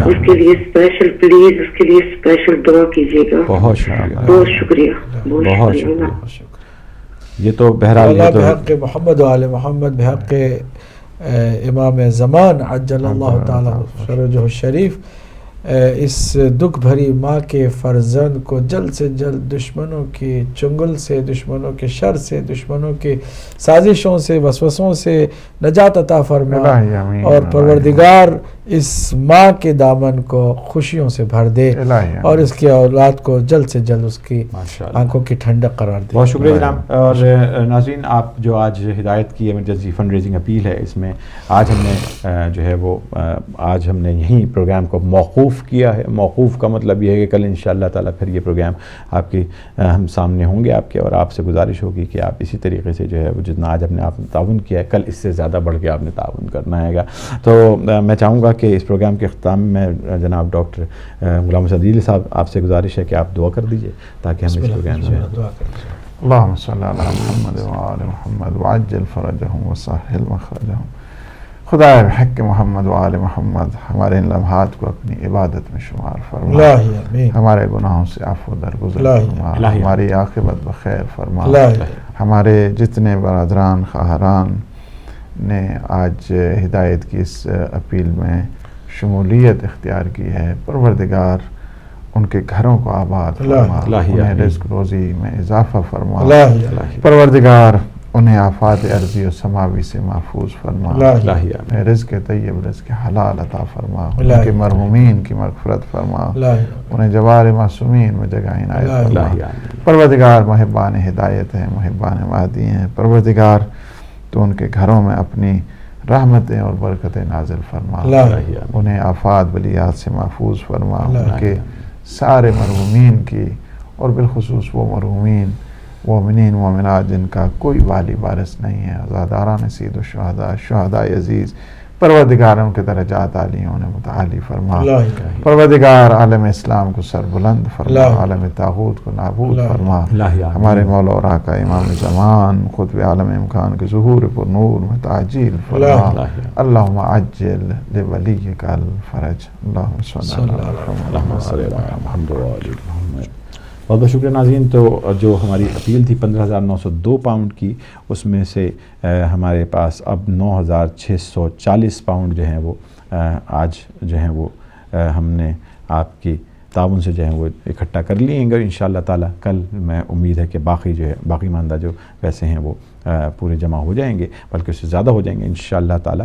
اس کے لیے اسپیشل پلیز اس کے لیے اسپیشل دعا کیجیے گا۔ بہت شکریہ، بہت شکریہ، بہت شکریہ۔ یہ تو بہرحال بحق محمد و آل محمد، بحق امام زمان عجل اللہ تعالی فرجہ الشریف، اس دکھ بھری ماں کے فرزند کو جلد سے جلد دشمنوں کے چنگل سے، دشمنوں کے شر سے، دشمنوں کے سازشوں سے، وسوسوں سے نجات عطا فرما، الہی آمین، اور الہی پروردگار اس ماں کے دامن کو خوشیوں سے بھر دے، الہی اور اس کی اولاد کو جلد سے جلد اس کی ماشاءاللہ۔ آنکھوں کی ٹھنڈک قرار دے۔ بہت شکریہ جناب۔ اور ناظرین، آپ جو آج ہدایت کی ایمرجنسی فنڈ ریزنگ اپیل ہے، اس میں آج ہم نے جو ہے وہ آج ہم نے یہیں پروگرام کو موقوف کیا ہے۔ موقوف کا مطلب یہ ہے کہ کل انشاءاللہ تعالیٰ پھر یہ پروگرام آپ کی ہم سامنے ہوں گے آپ کے، اور آپ سے گزارش ہوگی کہ آپ اسی طریقے سے جو ہے وہ جتنا آج آپ نے تعاون کیا ہے، کل اس سے زیادہ بڑھ کے آپ نے تعاون کرنا ہے گا۔ تو میں چاہوں گا کہ اس پروگرام کے اختتام میں جناب ڈاکٹر غلام حسین عدیلی صاحب آپ سے گزارش ہے کہ آپ دعا کر دیجئے تاکہ ہم اس پروگرام سے دعا کریں۔ اللہم صلی علی محمد وآل محمد وعجل فرجہم وسہل مخرجہم۔ خدا بحق محمد وآل محمد ہمارے ان لمحات کو اپنی عبادت میں شمار فرما، الہی آمین، ہمارے گناہوں سے عفو درگزر الہی فرما، الہی ہماری عاقبت بخیر فرما۔ الہی ہمارے جتنے برادران خواہران نے آج ہدایت کی اس اپیل میں شمولیت اختیار کی ہے، پروردگار ان کے گھروں کو آباد فرما، الہی انہیں آمین۔ رزق روزی میں اضافہ فرما، الہی آمین، پروردگار انہیں آفات ارضی و سماوی سے محفوظ فرما، الہی الہی آمین۔ انہیں رزق طیب، رزق حلال عطا فرما، ان الہی کے مرحومین کی مغفرت فرما، الہی انہیں جوار معصومین میں جگہ عنایت فرما۔ الہی آمین۔ پروردگار محبان ہدایت ہیں، محبان مہدی ہیں، پروردگار تو ان کے گھروں میں اپنی رحمتیں اور برکتیں نازل فرما، الہی انہیں آفات بلیات سے محفوظ فرما، ان الہی کے سارے مرحومین کی، اور بالخصوص وہ مرحومین مومنین مومنات جن کا کوئی والی وارث نہیں ہے، عزاداران سید الشہداء، شہداء عزیز، پروردگار ان کے درجات عالی انہیں متعالی فرما، الہی پروردگار عالم اسلام کو سر بلند فرما، الہی عالم طاغوت کو نابود الہی فرما، الہی آمین۔ ہمارے مولا اور آقا امام زمان خطب عالم امکان کے ظہور پر نور میں تعجیل فرما، الہی اللہم عجل لولیک الفرج، اللہم صلی اللہ علیہ اللہم صلی علی محمد و آل محمد۔ بہت بہت شکریہ ناظرین۔ تو جو ہماری اپیل تھی 15,902 پاؤنڈ کی، اس میں سے ہمارے پاس اب 9,640 پاؤنڈ جو ہیں وہ آج جو ہیں وہ ہم نے آپ کی تعاون سے جو ہیں وہ اکٹھا کر لیے ہیں، اور انشاءاللہ تعالیٰ کل میں امید ہے کہ باقی جو ہے باقی ماندہ جو پیسے ہیں وہ پورے جمع ہو جائیں گے، بلکہ اس سے زیادہ ہو جائیں گے انشاءاللہ تعالیٰ۔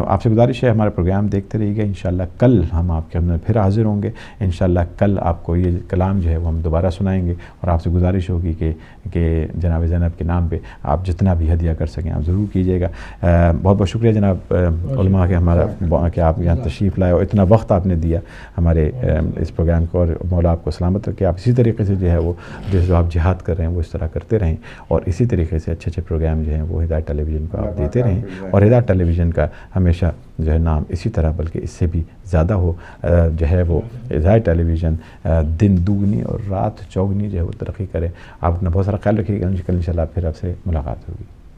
آپ سے گزارش ہے ہمارا پروگرام دیکھتے رہیے گا، انشاءاللہ کل ہم آپ کے اندر پھر حاضر ہوں گے، انشاءاللہ کل آپ کو یہ کلام جو ہے وہ ہم دوبارہ سنائیں گے، اور آپ سے گزارش ہوگی کہ جناب زینب کے نام پہ آپ جتنا بھی ہدیہ کر سکیں آپ ضرور کیجیے گا۔ بہت بہت شکریہ جناب علماء کے ہمارا کہ آپ یہاں تشریف لائے اور اتنا وقت آپ نے دیا ہمارے اس پروگرام کو، اور مولا آپ کو سلامت رکھے۔ آپ اسی طریقے سے جو ہے وہ جو آپ جہاد کر رہے ہیں وہ اس طرح کرتے رہیں، اور اسی طریقے سے اچھے اچھے پروگرام جو ہیں وہ ہدایت ٹیلی ویژن کو آپ دیتے رہیں، اور ہدایت ٹیلی ویژن کا ہمیشہ جو ہے نام اسی طرح بلکہ اس سے بھی زیادہ ہو، جو ہے وہ ہدایت ٹیلی ویژن دن دوگنی اور رات چوگنی جو ہے وہ ترقی کرے۔ آپ اپنا بہت سارا خیال رکھیے گا، کل انشاءاللہ پھر آپ سے ملاقات ہوگی۔